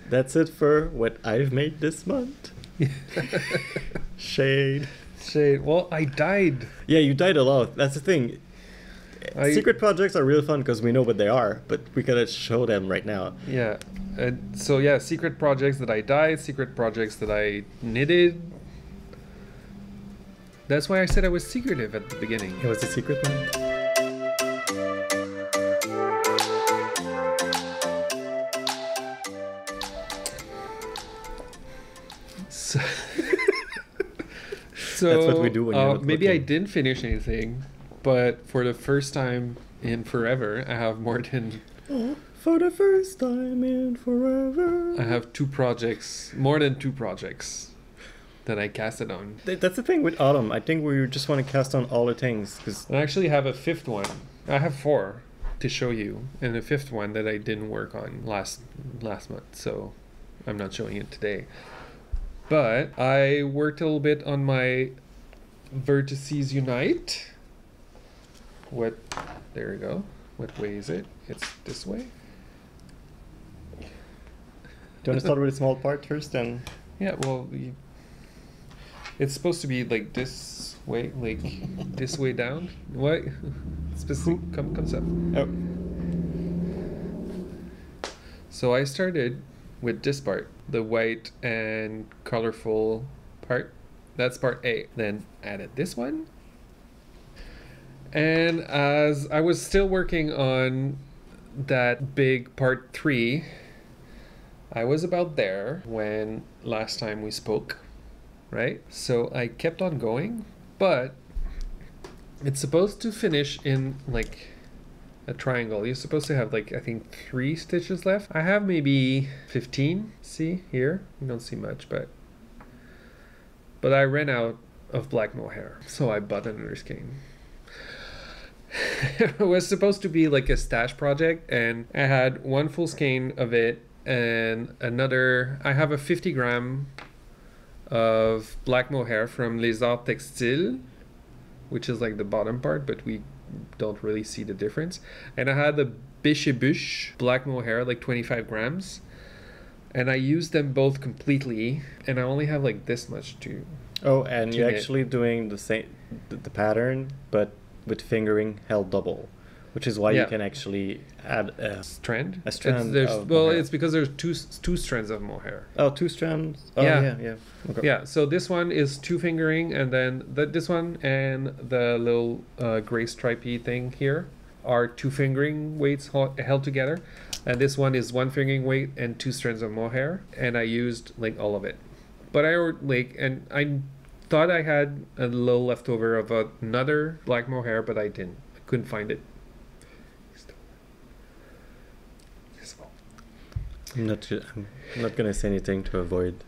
Speaker 1: That's it for what I've made this month. Shade.
Speaker 2: Well, I died.
Speaker 1: Yeah, you died a lot. That's the thing. Secret projects are real fun because we know what they are, but we gotta show them right now.
Speaker 2: Yeah. Secret projects that I died, secret projects that I knitted. That's why I said I was secretive at the beginning.
Speaker 1: It was a secret one.
Speaker 2: So
Speaker 1: That's what we do when you're not
Speaker 2: maybe I
Speaker 1: looking.
Speaker 2: didn't finish anything, but for the first time in forever, I have more than.
Speaker 1: For the first time in forever.
Speaker 2: I have more than two projects that I casted on.
Speaker 1: That's the thing with autumn. I think we just want to cast on all the things because
Speaker 2: I actually have a 5th one. I have 4 to show you, and a 5th one that I didn't work on last month, so I'm not showing it today. But I worked a little bit on my Vertices Unite. There we go. What way is it? It's this way.
Speaker 1: do you want to start with a small part first then?
Speaker 2: Yeah, well, it's supposed to be like this way, like this way down. What? Specific concept.
Speaker 1: Oh.
Speaker 2: So I started with this part, the white and colorful part. That's part A. Then added this one. And as I was still working on that big part 3, I was about there when last time we spoke, right? So I kept on going, but it's supposed to finish in like a triangle. You're supposed to have like, I think 3 stitches left. I have maybe 15. See here? You don't see much, but I ran out of black mohair, so I bought another skein. It was supposed to be like a stash project, and I had one full skein of it and another. I have a 50-gram of black mohair from Les Arts Textiles, which is like the bottom part, but we don't really see the difference. And I had the Biche black mohair, like 25 grams. And I used them both completely, and I only have like this much to.
Speaker 1: Oh, and
Speaker 2: to
Speaker 1: you're
Speaker 2: knit.
Speaker 1: actually doing the same, the pattern, but with fingering held double, which is why you
Speaker 2: Yeah.
Speaker 1: can actually add a
Speaker 2: Strand?
Speaker 1: A strand of
Speaker 2: well,
Speaker 1: mohair.
Speaker 2: it's because there's two strands of mohair.
Speaker 1: Oh, 2 strands. Oh,
Speaker 2: Yeah.
Speaker 1: yeah. Okay.
Speaker 2: Yeah, so this one is 2 fingering, and then this one and the little gray stripy thing here are 2 fingering weights held together, and this one is 1 fingering weight and 2 strands of mohair, and I used like all of it. But I thought I had a little leftover of another black mohair, but I didn't. I couldn't find it.
Speaker 1: I'm not gonna say anything to avoid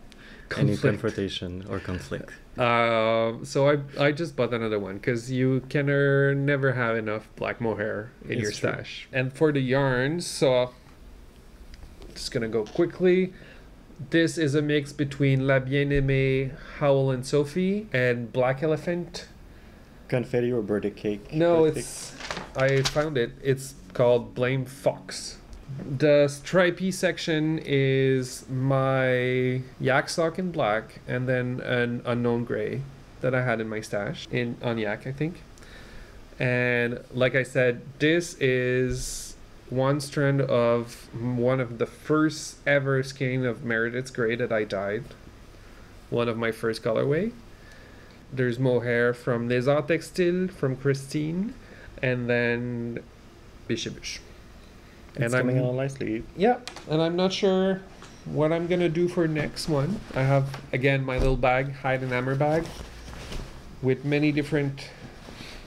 Speaker 1: any
Speaker 2: Conflict.
Speaker 1: confrontation or conflict.
Speaker 2: So I just bought another one because you can never have enough black mohair in
Speaker 1: It's
Speaker 2: your
Speaker 1: true.
Speaker 2: stash. And for the yarns, so just gonna go quickly. This is a mix between La Bien-Aimée, Howl and Sophie, and Black Elephant.
Speaker 1: Confetti or birthday cake?
Speaker 2: No,
Speaker 1: Birthday-
Speaker 2: it's I found it. It's called Blame Fox. The stripy section is my yak sock in black, and then an unknown gray that I had in my stash on yak, I think. And like I said, this is one strand of one of the first ever skein of Meredith's gray that I dyed. One of my first colorway. There's mohair from Les Arts Textiles from Christine, and then Biche.
Speaker 1: It's coming along nicely.
Speaker 2: Yeah, and I'm not sure what I'm gonna do for next one. I have again my little bag, hide and hammer bag, with many different.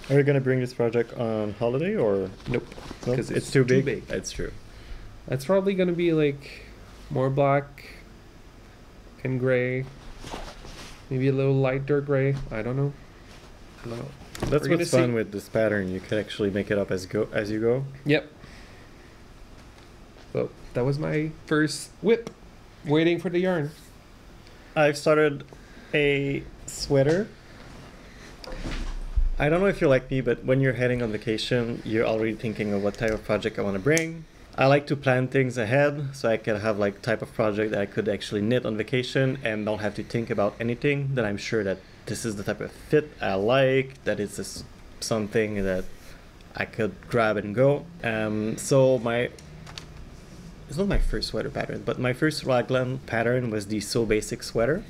Speaker 1: Are you gonna bring this project on holiday or?
Speaker 2: Nope,
Speaker 1: No?
Speaker 2: 'cause
Speaker 1: It's too big. It's true.
Speaker 2: It's probably gonna be like more black and gray, maybe a little lighter gray. I don't know. No.
Speaker 1: That's
Speaker 2: We're gonna
Speaker 1: what's fun
Speaker 2: see.
Speaker 1: with this pattern. You can actually make it up as you go.
Speaker 2: Yep. Well, that was my first whip. Waiting for the yarn.
Speaker 1: I've started a sweater. I don't know if you're like me, but when you're heading on vacation, you're already thinking of what type of project I want to bring. I like to plan things ahead so I can have like type of project that I could actually knit on vacation and don't have to think about anything. That I'm sure that this is the type of fit I like, that it's something that I could grab and go. It's not my first sweater pattern, but my first raglan pattern was the So Basic sweater.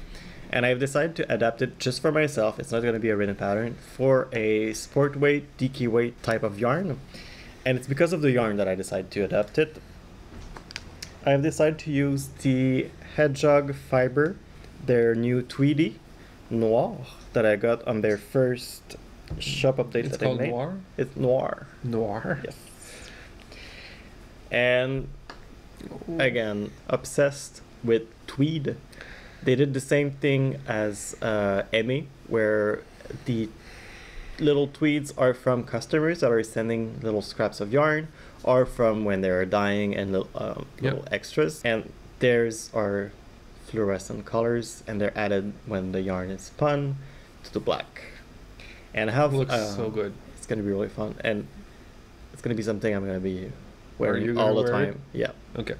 Speaker 1: And I've decided to adapt it just for myself. It's not going to be a written pattern for a sport weight, DK weight type of yarn. And it's because of the yarn that I decided to adapt it. I've decided to use the Hedgehog fiber, their new Tweedy Noir that I got on their first shop update
Speaker 2: It's
Speaker 1: that they
Speaker 2: called
Speaker 1: made.
Speaker 2: Noir.
Speaker 1: It's Noir.
Speaker 2: Noir.
Speaker 1: Yes. And again, obsessed with Tweed. They did the same thing as Aimée, where the little tweeds are from customers that are sending little scraps of yarn, or from when they're dyeing and little extras. And theirs are fluorescent colors, and they're added when the yarn is spun to the black. And I have
Speaker 2: Looks so good.
Speaker 1: It's gonna be really fun, and it's gonna be something I'm gonna be
Speaker 2: you
Speaker 1: wearing
Speaker 2: gonna
Speaker 1: all the
Speaker 2: wear it?
Speaker 1: time. Yeah.
Speaker 2: Okay.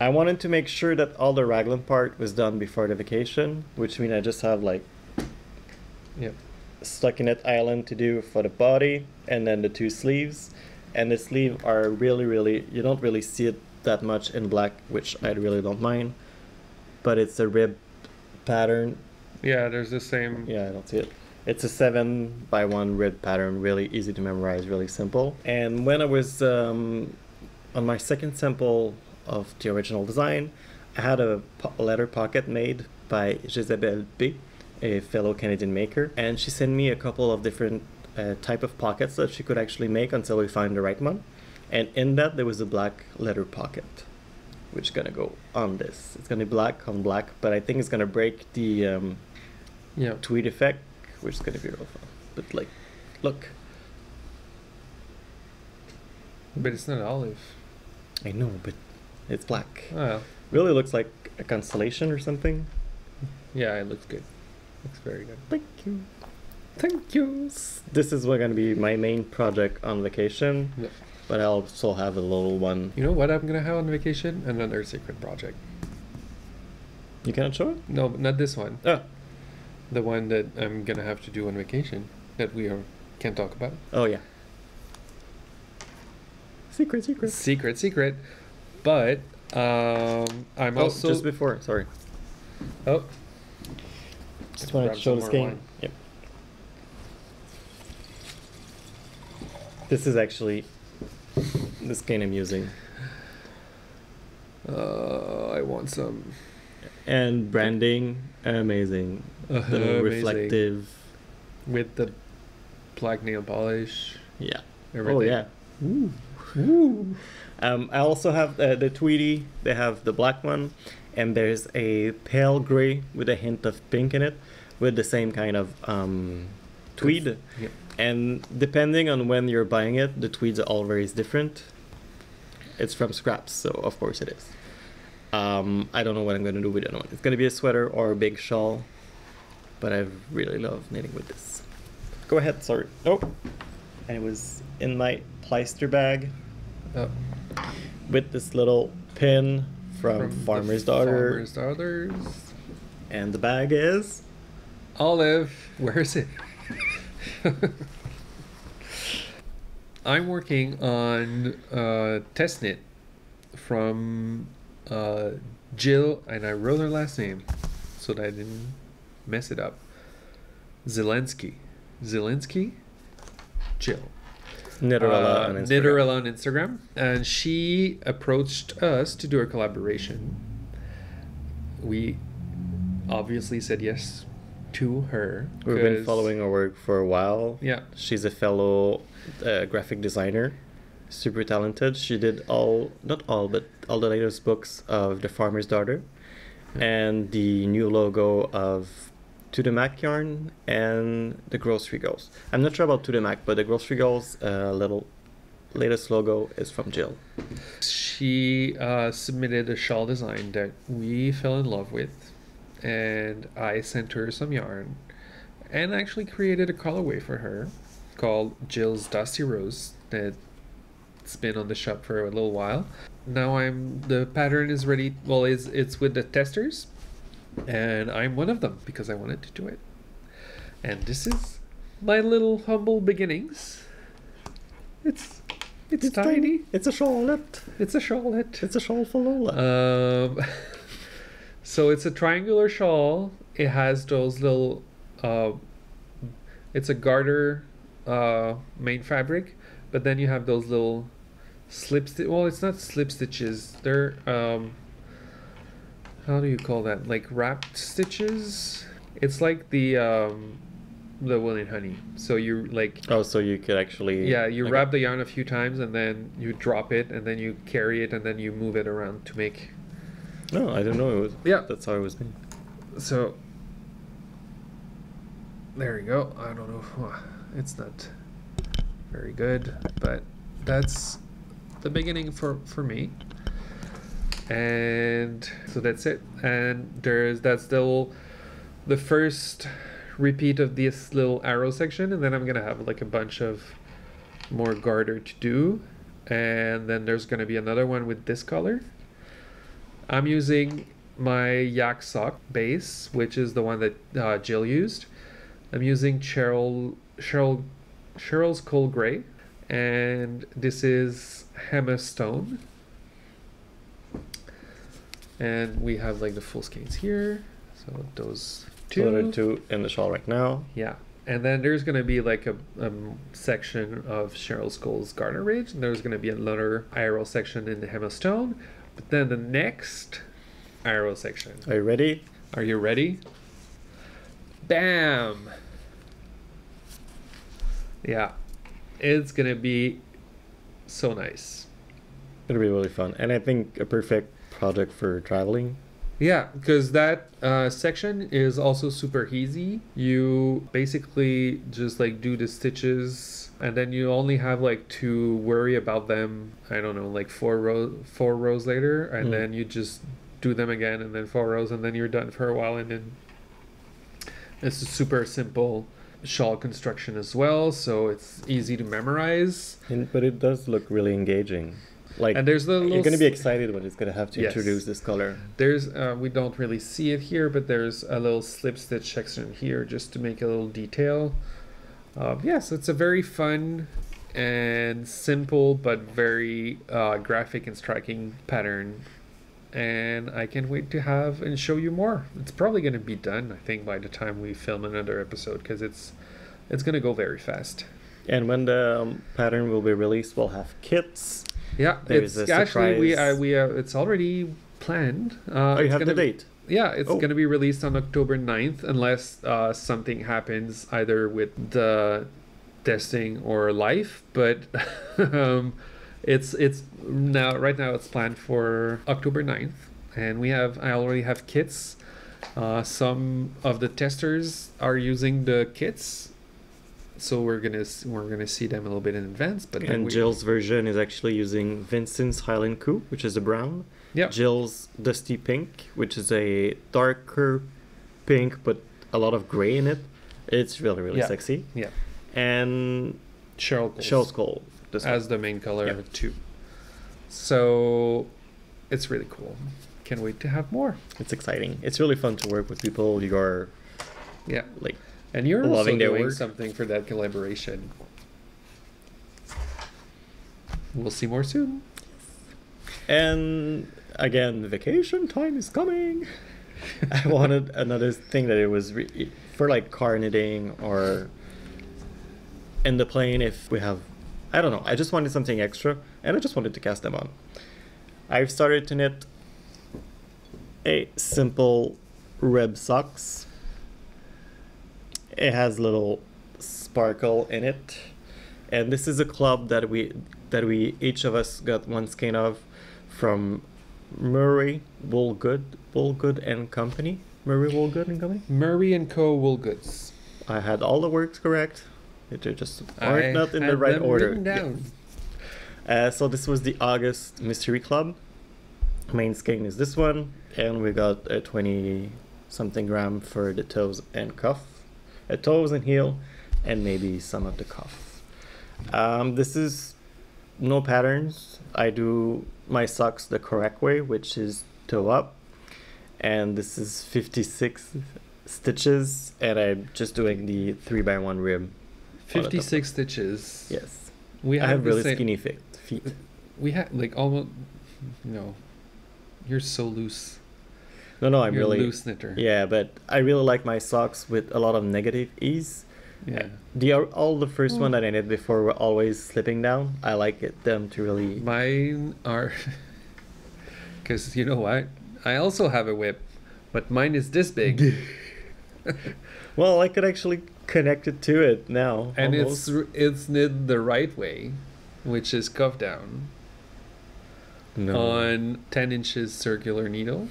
Speaker 1: I wanted to make sure that all the raglan part was done before the vacation, which means I just have like
Speaker 2: Yep.
Speaker 1: stockinette island to do for the body, and then the 2 sleeves. And the sleeve are really, you don't really see it that much in black, which I really don't mind. But it's a rib pattern.
Speaker 2: Yeah, there's the same.
Speaker 1: Yeah, I don't see it. It's a 7x1 rib pattern, really easy to memorize, really simple. And when I was on my second sample of the original design, I had a letter pocket made by Jésabelle B, a fellow Canadian maker, and she sent me a couple of different type of pockets that she could actually make until we find the right one. And in that there was a black letter pocket, which is gonna go on this. It's gonna be black on black, but I think it's gonna break the
Speaker 2: Yeah.
Speaker 1: tweed effect, which is gonna be real fun. But like, look,
Speaker 2: But it's not olive.
Speaker 1: I know, but it's black.
Speaker 2: Oh,
Speaker 1: Really looks like a constellation or something.
Speaker 2: yeah, it looks good. Looks very good.
Speaker 1: Thank you.
Speaker 2: Thank you.
Speaker 1: This is going to be my main project on vacation,
Speaker 2: Yeah.
Speaker 1: but I'll also have a little one.
Speaker 2: You know what I'm gonna have on vacation? Another secret project.
Speaker 1: You cannot show it?
Speaker 2: No, not this one.
Speaker 1: Oh,
Speaker 2: The one that I'm gonna have to do on vacation that can't talk about.
Speaker 1: oh yeah. Secret.
Speaker 2: Secret. But I'm
Speaker 1: Oh,
Speaker 2: also
Speaker 1: just before. Sorry.
Speaker 2: oh
Speaker 1: Just wanted
Speaker 2: grab
Speaker 1: to show
Speaker 2: some
Speaker 1: this
Speaker 2: more
Speaker 1: game.
Speaker 2: wine.
Speaker 1: Yep. This is actually the skein I'm using.
Speaker 2: I want some.
Speaker 1: And branding, amazing. Little
Speaker 2: Amazing.
Speaker 1: reflective.
Speaker 2: With the black nail polish.
Speaker 1: Yeah.
Speaker 2: Everything.
Speaker 1: Oh yeah. Ooh. Ooh. I also have the Tweedy. They have the black one, and there's a pale gray with a hint of pink in it, with the same kind of tweed.
Speaker 2: Yep.
Speaker 1: And depending on when you're buying it, the tweeds are all very different. It's from scraps, so of course it is. I don't know what I'm going to do with it. It's going to be a sweater or a big shawl, but I really love knitting with this. Go ahead, sorry. Oh, and it was in my pleister bag
Speaker 2: Oh,
Speaker 1: with this little pin from Farmer's Daughter.
Speaker 2: Farmer's Daughters.
Speaker 1: And the bag is...
Speaker 2: Olive. Where is it? I'm working on test knit from Jill, and I wrote her last name so that I didn't mess it up. Zelensky. Jill.
Speaker 1: Knitterella on Instagram.
Speaker 2: Knitterella on Instagram. And she approached us to do a collaboration. We obviously said yes to her.
Speaker 1: We've been
Speaker 2: 'cause-
Speaker 1: following her work for a while.
Speaker 2: Yeah.
Speaker 1: She's a fellow graphic designer, super talented. She did not all, but all the latest books of The Farmer's Daughter and the new logo of To the Mac yarn and the Grocery Girls. I'm not sure about To the Mac, but the Grocery Girls little latest logo is from Jill.
Speaker 2: She submitted a shawl design that we fell in love with, and I sent her some yarn and actually created a colorway for her called Jill's Dusty Rose that's been on the shop for a little while. Now the pattern is ready. Well, it's with the testers, and I'm one of them because I wanted to do it. And this is my little humble beginnings. It's tiny.
Speaker 1: It's a shawlet.
Speaker 2: It's a shawlet.
Speaker 1: It's a shawl for Lola.
Speaker 2: So it's a triangular shawl. It has those little it's a garter main fabric, but then you have those little well, it's not slip stitches. They're how do you call that? Like wrapped stitches? It's like the wool and honey. So you like
Speaker 1: Oh, so you could actually...
Speaker 2: yeah, you
Speaker 1: okay.
Speaker 2: wrap the yarn a few times and then you drop it and then you carry it and then you move it around to make.
Speaker 1: No, I didn't know it was...
Speaker 2: Yeah.
Speaker 1: That's how it was made.
Speaker 2: So there you go. I don't know. It's not very good, but that's the beginning for me. And so that's it. And that's the first repeat of this little arrow section, and then I'm gonna have like a bunch of more garter to do, and then there's gonna be another one with this color. I'm using my yak sock base, which is the one that Jill used. I'm using Cheryl's Cold Gray, and this is Hema Stone. And we have like the full skeins here, so those two.
Speaker 1: So there are two in the shawl right now.
Speaker 2: Yeah, and then there's gonna be like a section of Cheryl Skull's Garter Ridge, and there's gonna be another arrow section in the Hema Stone. But then the next arrow section.
Speaker 1: Are you ready?
Speaker 2: Are you ready? Bam! Yeah, it's gonna be so nice.
Speaker 1: It'll be really fun. And I think a perfect project for traveling.
Speaker 2: Yeah, because that section is also super easy. You basically just like do the stitches, and then you only have like to worry about them. I don't know, like four rows later, and then you just do them again, and then 4 rows, and then you're done for a while. And then it's a super simple shawl construction as well, so it's easy to memorize.
Speaker 1: But it does look really engaging. Like,
Speaker 2: and there's the
Speaker 1: you're going to be excited when it's going to have to introduce this color.
Speaker 2: There's we don't really see it here, but there's a little slip stitch section here just to make a little detail. Yes, it's a very fun and simple but very graphic and striking pattern, and I can't wait to have and show you more. It's probably going to be done, I think, by the time we film another episode, because it's going to go very fast.
Speaker 1: And when the pattern will be released, we'll have kits.
Speaker 2: Yeah,
Speaker 1: there's
Speaker 2: it's actually we it's already planned.
Speaker 1: Oh, you have the date?
Speaker 2: Yeah, it's going to be released on October 9th, unless something happens either with the testing or live. But it's now right now it's planned for October 9th, and I already have kits. Some of the testers are using the kits. So we're gonna see them a little bit in advance, but then
Speaker 1: Jill's version is actually using Vincent's Highland Coupe, which is a brown.
Speaker 2: Yeah.
Speaker 1: Jill's Dusty Pink, which is a darker pink but a lot of gray in it. It's really sexy.
Speaker 2: Yeah.
Speaker 1: And Shell's Gold
Speaker 2: as the main color too. So it's really cool. Can't wait to have more.
Speaker 1: It's exciting. It's really fun to work with people you are like.
Speaker 2: And you're
Speaker 1: loving
Speaker 2: also
Speaker 1: their
Speaker 2: doing
Speaker 1: work.
Speaker 2: something for that collaboration. We'll see more soon.
Speaker 1: And again, vacation time is coming. I wanted another thing that it was for like car knitting or in the plane if we have, I don't know. I just wanted something extra, and I just wanted to cast them on. I've started to knit a simple rib socks. It has little sparkle in it, and this is a club that we each of us got one skein of from Murray Woolgood and Company. Murray Woolgood and Company.
Speaker 2: Murray and Co. Woolgoods.
Speaker 1: I had all the words correct. It just weren't not in the right order.
Speaker 2: Down.
Speaker 1: Yeah. So this was the August Mystery Club. Main skein is this one, and we got a 20-something gram for the toes and cuff. A toes and heel, and maybe some of the cuff. This is no patterns. I do my socks the correct way, which is toe up, and this is 56 stitches, and I'm just doing the 3x1 rib.
Speaker 2: 56 stitches.
Speaker 1: Yes.
Speaker 2: I
Speaker 1: have really skinny feet.
Speaker 2: We have like almost. No, you're so loose.
Speaker 1: No, I'm
Speaker 2: You're
Speaker 1: really
Speaker 2: a loose knitter.
Speaker 1: Yeah, but I really like my socks with a lot of negative ease.
Speaker 2: Yeah.
Speaker 1: All the first one that I knit before were always slipping down. I like them to really.
Speaker 2: Mine are. Because you know what? I also have a whip, but mine is this big.
Speaker 1: Well, I could actually connect it to it now.
Speaker 2: And
Speaker 1: almost.
Speaker 2: it's knit the right way, which is cuff down.
Speaker 1: No.
Speaker 2: On 10 inches circular needle.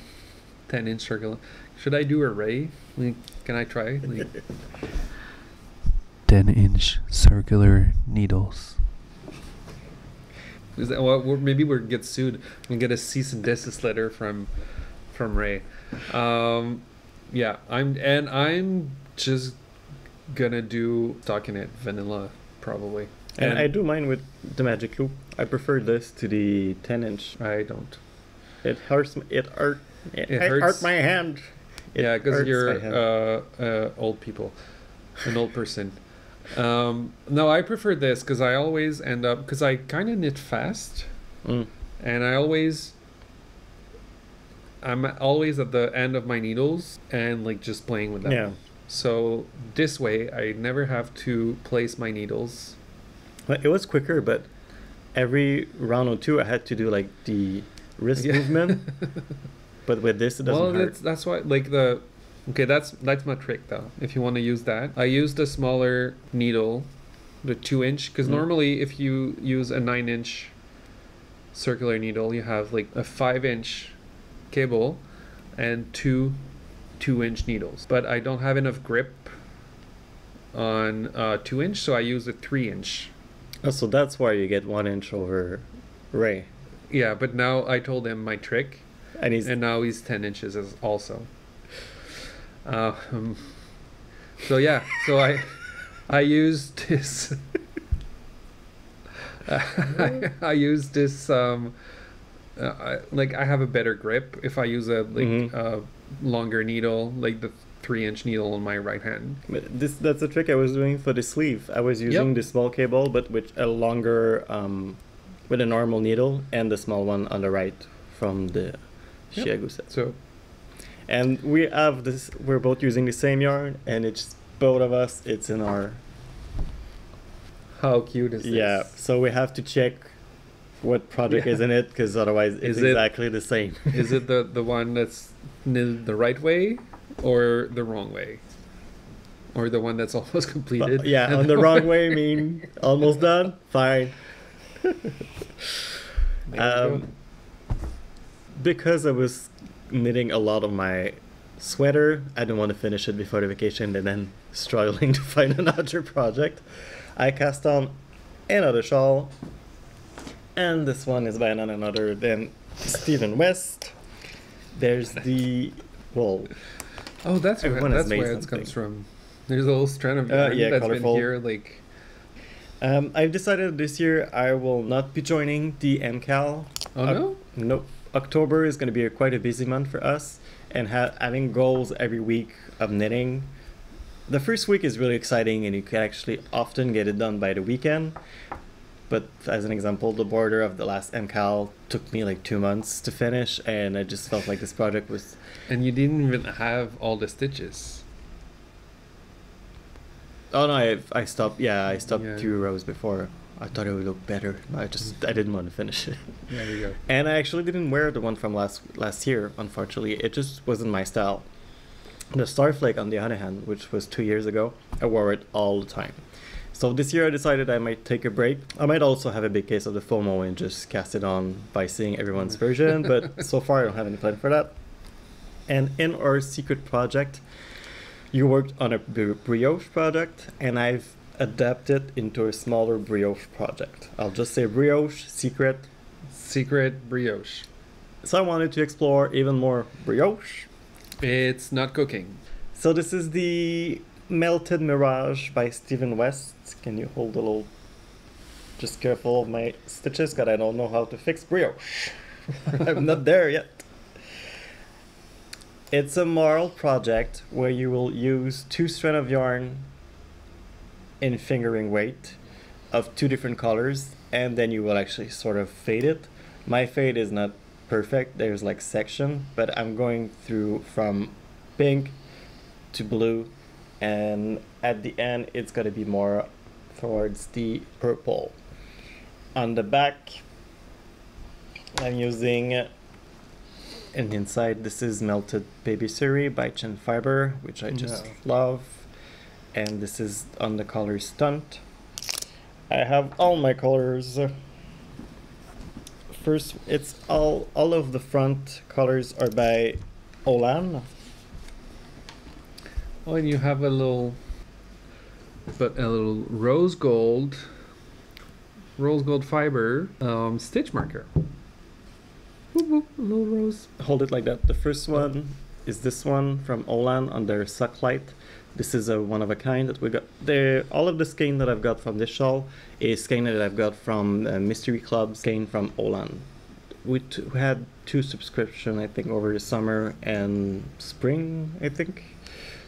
Speaker 2: 10-inch circular. Should I do a ray? Like, can I try? Like, 10-inch circular needles. Is that what? Maybe we'll get sued and get a cease and desist letter from Ray. Yeah, I'm just gonna do stockinette vanilla probably.
Speaker 1: And I do mine with the magic loop. I prefer this to the 10-inch.
Speaker 2: I don't.
Speaker 1: It hurts. It hurts my hand.
Speaker 2: Yeah, because you're old people, an old person. No, I prefer this because I always end up because I kind of knit fast, and I'm always at the end of my needles and like just playing with them.
Speaker 1: Yeah.
Speaker 2: So this way, I never have to place my needles.
Speaker 1: Well, it was quicker, but every round or two, I had to do like the wrist movement. But with this, it doesn't hurt.
Speaker 2: That's why, like that's my trick though. If you want to use that, I use the smaller needle, the 2-inch, because normally if you use a 9-inch circular needle, you have like a 5-inch cable, and two 2-inch needles. But I don't have enough grip on 2-inch, so I use a 3-inch.
Speaker 1: Oh, so that's why you get 1-inch over Ray.
Speaker 2: Yeah, but now I told him my trick,
Speaker 1: And
Speaker 2: now he's 10 inches also. So yeah, so I used this. I use this. Like I have a better grip if I use a longer needle, like the 3-inch needle on my right hand.
Speaker 1: But that's a trick I was doing for the sleeve. I was using the small cable, but with a longer, with a normal needle, and the small one on the right from the Chiago set.
Speaker 2: So,
Speaker 1: and we have this. We're both using the same yarn, and it's both of us. It's in our.
Speaker 2: How cute is this?
Speaker 1: Yeah. So we have to check what project is in it, because otherwise it's exactly the same.
Speaker 2: Is it the one that's knitted the right way, or the wrong way, or the one that's almost completed?
Speaker 1: Yeah, on the wrong way mean almost done. Fine. Because I was knitting a lot of my sweater, I didn't want to finish it before the vacation and then struggling to find another project. I cast on another shawl, and this one is by none other than Stephen West. There's the wool.
Speaker 2: Oh, that's where it comes from. There's a little strand of yarn that's colorful. Been here, like.
Speaker 1: I've decided this year I will not be joining the MCAL.
Speaker 2: Oh no?
Speaker 1: Nope. October is going to be quite a busy month for us, and having goals every week of knitting. The first week is really exciting, and you can actually often get it done by the weekend. But as an example, the border of the last MCAL took me like 2 months to finish, and I just felt like this project was...
Speaker 2: And you didn't even have all the stitches.
Speaker 1: Oh no, I stopped. Yeah, I stopped 2 rows before. I thought it would look better. I didn't want to finish it.
Speaker 2: There you go.
Speaker 1: And I actually didn't wear the one from last year, unfortunately. It just wasn't my style. The Starflake, on the other hand, which was 2 years ago, I wore it all the time. So this year I decided I might take a break. I might also have a big case of the FOMO and just cast it on by seeing everyone's version, but so far I don't have any plan for that. And in our secret project, you worked on a brioche project, and I've adapted into a smaller brioche project. I'll just say brioche, secret.
Speaker 2: Secret brioche.
Speaker 1: So I wanted to explore even more brioche.
Speaker 2: It's not cooking.
Speaker 1: So this is the Melted Mirage by Stephen West. Can you hold a little... Just careful of my stitches, because I don't know how to fix brioche. I'm not there yet. It's a marl project where you will use 2 strands of yarn in fingering weight of 2 different colors, and then you will actually sort of fade it. My fade is not perfect, there's like section, but I'm going through from pink to blue, and at the end it's going to be more towards the purple. On the back I'm using, and inside this is Melted Baby Suri by Chin Fiber, which I just love, and this is on the color Stunt. I have all my colors. First, it's all of the front colors are by Olann.
Speaker 2: Oh, and you have a little rose gold fiber stitch marker. Whoop, whoop, a little rose.
Speaker 1: Hold it like that. The first one is this one from Olann on their Sucklight. This is a one of a kind that we got. All of the skein that I've got from this shawl is skein that I've got from Mystery Club skein from Olann. We had 2 subscriptions, I think, over the summer and spring, I think.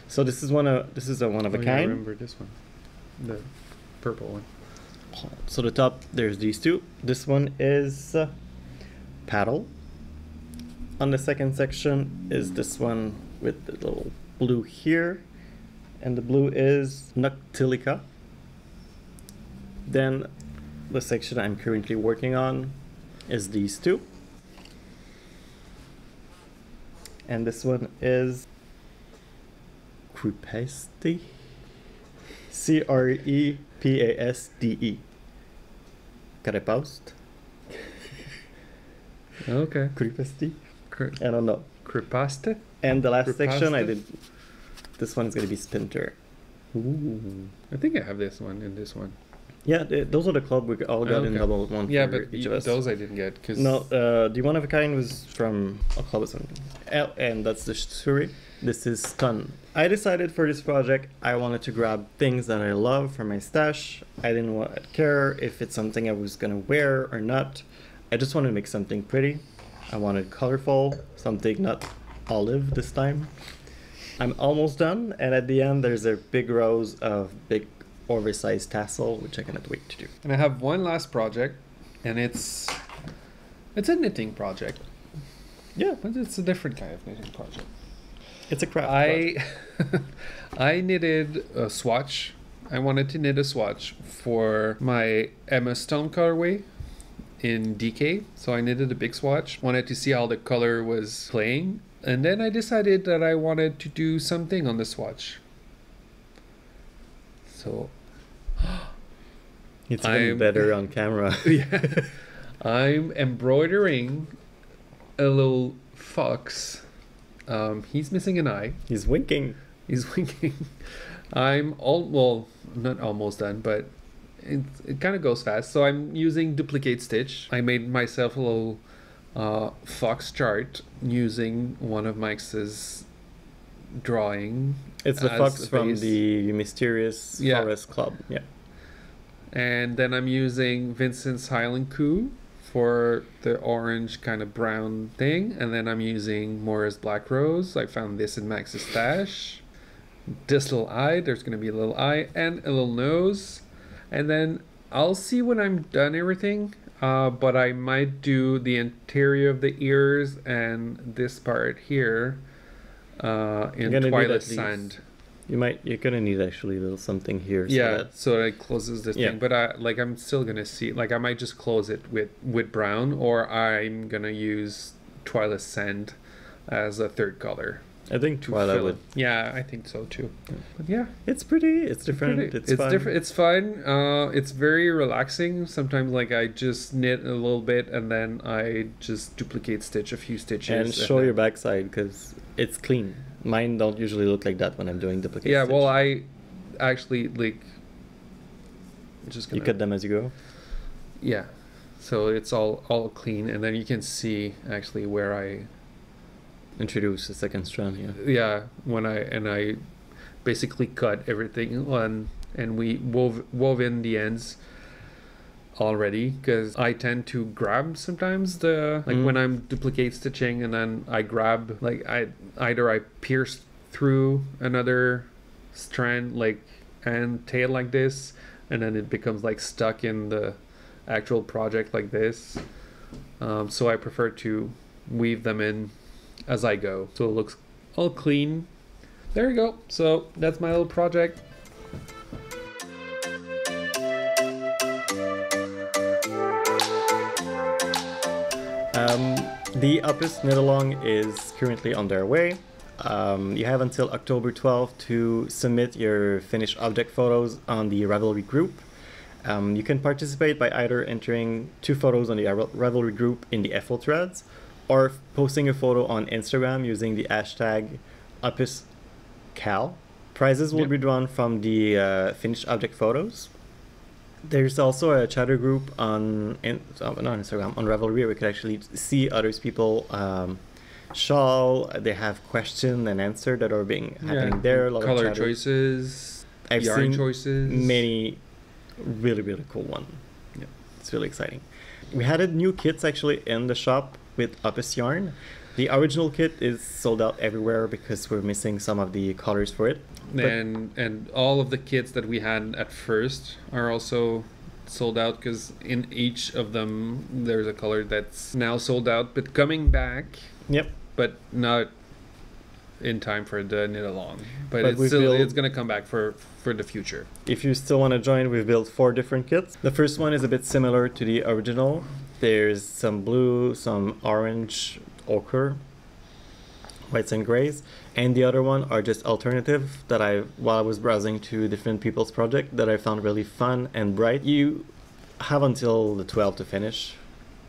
Speaker 1: So this is a one of a kind.
Speaker 2: I remember this one, the purple one.
Speaker 1: So the top, there's these 2. This one is Paddle. On the second section is this one with the little blue here, and the blue is Noctilica. Then the section I'm currently working on is these 2. And this one is Crepasde. Crepasde. Crepast.
Speaker 2: Okay.
Speaker 1: Crepasde? I don't know.
Speaker 2: Crepaste.
Speaker 1: And the last section I
Speaker 2: Crepaste?
Speaker 1: did, this one is going to be Splinter.
Speaker 2: Ooh. I think I have this one and this one.
Speaker 1: Yeah, those are the club we all got in
Speaker 2: Okay.
Speaker 1: double one
Speaker 2: Yeah,
Speaker 1: for
Speaker 2: but
Speaker 1: each of us.
Speaker 2: those I didn't get because
Speaker 1: No, the one of a kind was from a club or something. And that's the Shuri. This is Stun. I decided for this project I wanted to grab things that I love from my stash. I didn't care if it's something I was gonna wear or not. I just wanted to make something pretty. I wanted colorful, something not olive this time. I'm almost done, and at the end there's a big rows of big oversized tassel, which I cannot wait to do.
Speaker 2: And I have one last project, and it's a knitting project.
Speaker 1: Yeah,
Speaker 2: But it's a different kind of knitting project.
Speaker 1: it's a craft project.
Speaker 2: I knitted a swatch. I wanted to knit a swatch for my Emma Stone colorway in DK. So I knitted a big swatch. Wanted to see how the color was playing. And then I decided that I wanted to do something on the swatch. So
Speaker 1: It's even better on camera.
Speaker 2: yeah, I'm embroidering a little fox. He's missing an eye.
Speaker 1: He's winking.
Speaker 2: He's winking. Not almost done, but it kind of goes fast. So I'm using duplicate stitch. I made myself a little fox chart using one of Max's drawing.
Speaker 1: It's the
Speaker 2: as
Speaker 1: fox
Speaker 2: a
Speaker 1: from
Speaker 2: base.
Speaker 1: the Mysterious
Speaker 2: Yeah.
Speaker 1: Forest Club. Yeah.
Speaker 2: And then I'm using Vincent's Highland Coup for the orange kind of brown thing. And then I'm using Moira's Black Rose. I found this in Max's stash. This little eye, there's going to be a little eye and a little nose. And then I'll see when I'm done everything. But I might do the interior of the ears and this part here in
Speaker 1: gonna need at
Speaker 2: Twilight
Speaker 1: least-
Speaker 2: Sand.
Speaker 1: You're gonna need actually a little something here.
Speaker 2: Yeah, so it closes this
Speaker 1: Yeah.
Speaker 2: thing. But I'm still gonna see. Like I might just close it with brown, or I'm gonna use Twilight Sand as a third color.
Speaker 1: I think
Speaker 2: to
Speaker 1: Twilight
Speaker 2: fill
Speaker 1: would.
Speaker 2: it. Yeah, I think so too. But yeah,
Speaker 1: It's pretty. It's different.
Speaker 2: pretty-
Speaker 1: It's fun.
Speaker 2: different. It's fun. It's very relaxing. Sometimes like I just knit a little bit and then I just duplicate stitch a few stitches.
Speaker 1: And show
Speaker 2: then-
Speaker 1: your backside because it's clean. Mine don't usually look like that when I'm doing duplicate.
Speaker 2: Yeah,
Speaker 1: stitch.
Speaker 2: well, I actually like. Just gonna,
Speaker 1: You cut them as you go.
Speaker 2: Yeah, so it's all clean, and then you can see actually where I
Speaker 1: Introduce the second strand here.
Speaker 2: yeah when I basically cut everything on, and we wove in the ends already, because I tend to grab sometimes the when I'm duplicate stitching, and then I grab like I pierce through another strand like and tail like this, and then it becomes like stuck in the actual project like this. So I prefer to weave them in as I go, so it looks all clean. There you go. So that's my little project.
Speaker 1: The Opus knit along is currently on their way. You have until October 12th to submit your finished object photos on the Ravelry group. You can participate by either entering 2 photos on the Ravelry group in the FO threads, or posting a photo on Instagram using the hashtag OpusCal. Prizes will
Speaker 2: Yep.
Speaker 1: be drawn from the finished object photos. There's also a chatter group on not Instagram, on Ravelry, where we could actually see others people Shawl. They have question and answer that are being happening there. A lot
Speaker 2: Color
Speaker 1: of chatter.
Speaker 2: choices,
Speaker 1: I've
Speaker 2: yarn
Speaker 1: seen
Speaker 2: choices.
Speaker 1: many really cool one. Yeah, it's really exciting. We had new kits actually in the shop with Opus yarn. The original kit is sold out everywhere because we're missing some of the colors for it. But
Speaker 2: And all of the kits that we had at first are also sold out, because in each of them there's a color that's now sold out but coming back,
Speaker 1: yep,
Speaker 2: but not in time for the knit along. But
Speaker 1: But
Speaker 2: it's gonna come back for the future.
Speaker 1: if you still want to join, we've built 4 different kits. The first one is a bit similar to the original. There's some blue, some orange, ochre, whites and grays, and the other one are just alternative that while I was browsing to different people's project, that I found really fun and bright. You have until the 12th to finish,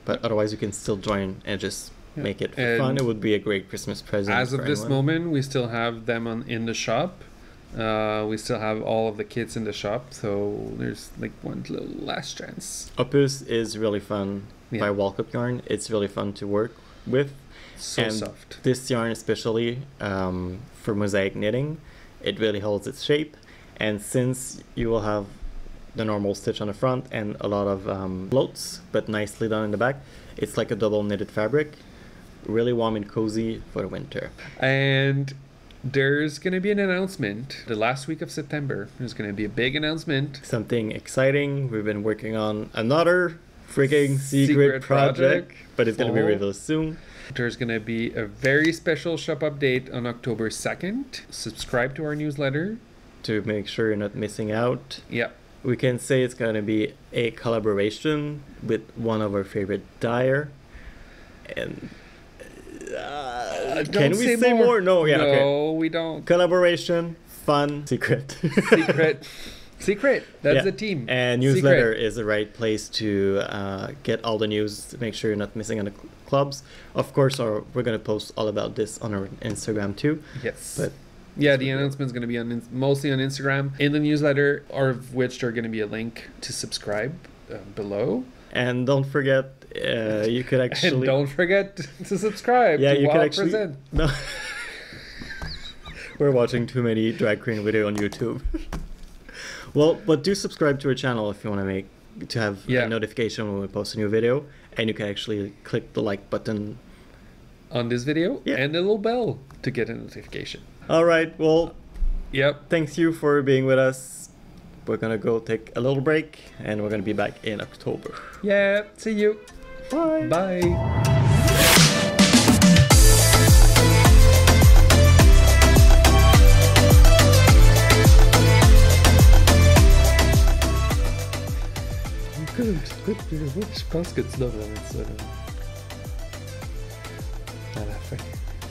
Speaker 1: but otherwise you can still join and just make it
Speaker 2: And
Speaker 1: fun. It would be a great Christmas present.
Speaker 2: As of
Speaker 1: for
Speaker 2: this
Speaker 1: anyone.
Speaker 2: moment, we still have them in the shop. We still have all of the kits in the shop, so there's like one little last chance.
Speaker 1: Opus is really fun by Walkup Yarn. It's really fun to work with.
Speaker 2: So
Speaker 1: and
Speaker 2: soft.
Speaker 1: This yarn especially for mosaic knitting, it really holds its shape. And since you will have the normal stitch on the front and a lot of floats, but nicely done in the back, it's like a double knitted fabric. Really warm and cozy for the winter.
Speaker 2: And there's going to be an announcement the last week of September. There's going to be a big announcement.
Speaker 1: Something exciting. We've been working on another freaking secret project, but it's going to be revealed soon.
Speaker 2: There's going to be a very special shop update on October 2nd. Subscribe to our newsletter
Speaker 1: to make sure you're not missing out.
Speaker 2: Yeah.
Speaker 1: We can say it's going to be a collaboration with one of our favorite dyer. And can we say more? No, yeah.
Speaker 2: No,
Speaker 1: okay.
Speaker 2: we don't.
Speaker 1: Collaboration, fun, secret.
Speaker 2: Secret. That's the team.
Speaker 1: And newsletter is the right place to get all the news, to make sure you're not missing on the clubs. Of course, we're going to post all about this on our Instagram too.
Speaker 2: Yes.
Speaker 1: But
Speaker 2: yeah, the announcement's going to be mostly on Instagram. In the newsletter, of which there's going to be a link to subscribe below.
Speaker 1: And don't forget, you could actually...
Speaker 2: And don't forget to subscribe to
Speaker 1: you
Speaker 2: Wild
Speaker 1: could actually...
Speaker 2: Present.
Speaker 1: No. We're watching too many drag queen video on YouTube. Well, but do subscribe to our channel if you want to have a notification when we post a new video. And you can actually click the like button
Speaker 2: on this video and the little bell to get a notification.
Speaker 1: All right. Well, thanks you for being with us. We're going to go take a little break and we're going to be back in October.
Speaker 2: Yeah. See you.
Speaker 1: Bye.
Speaker 2: Bye. Good. Je pense que tu devrais mettre ça là.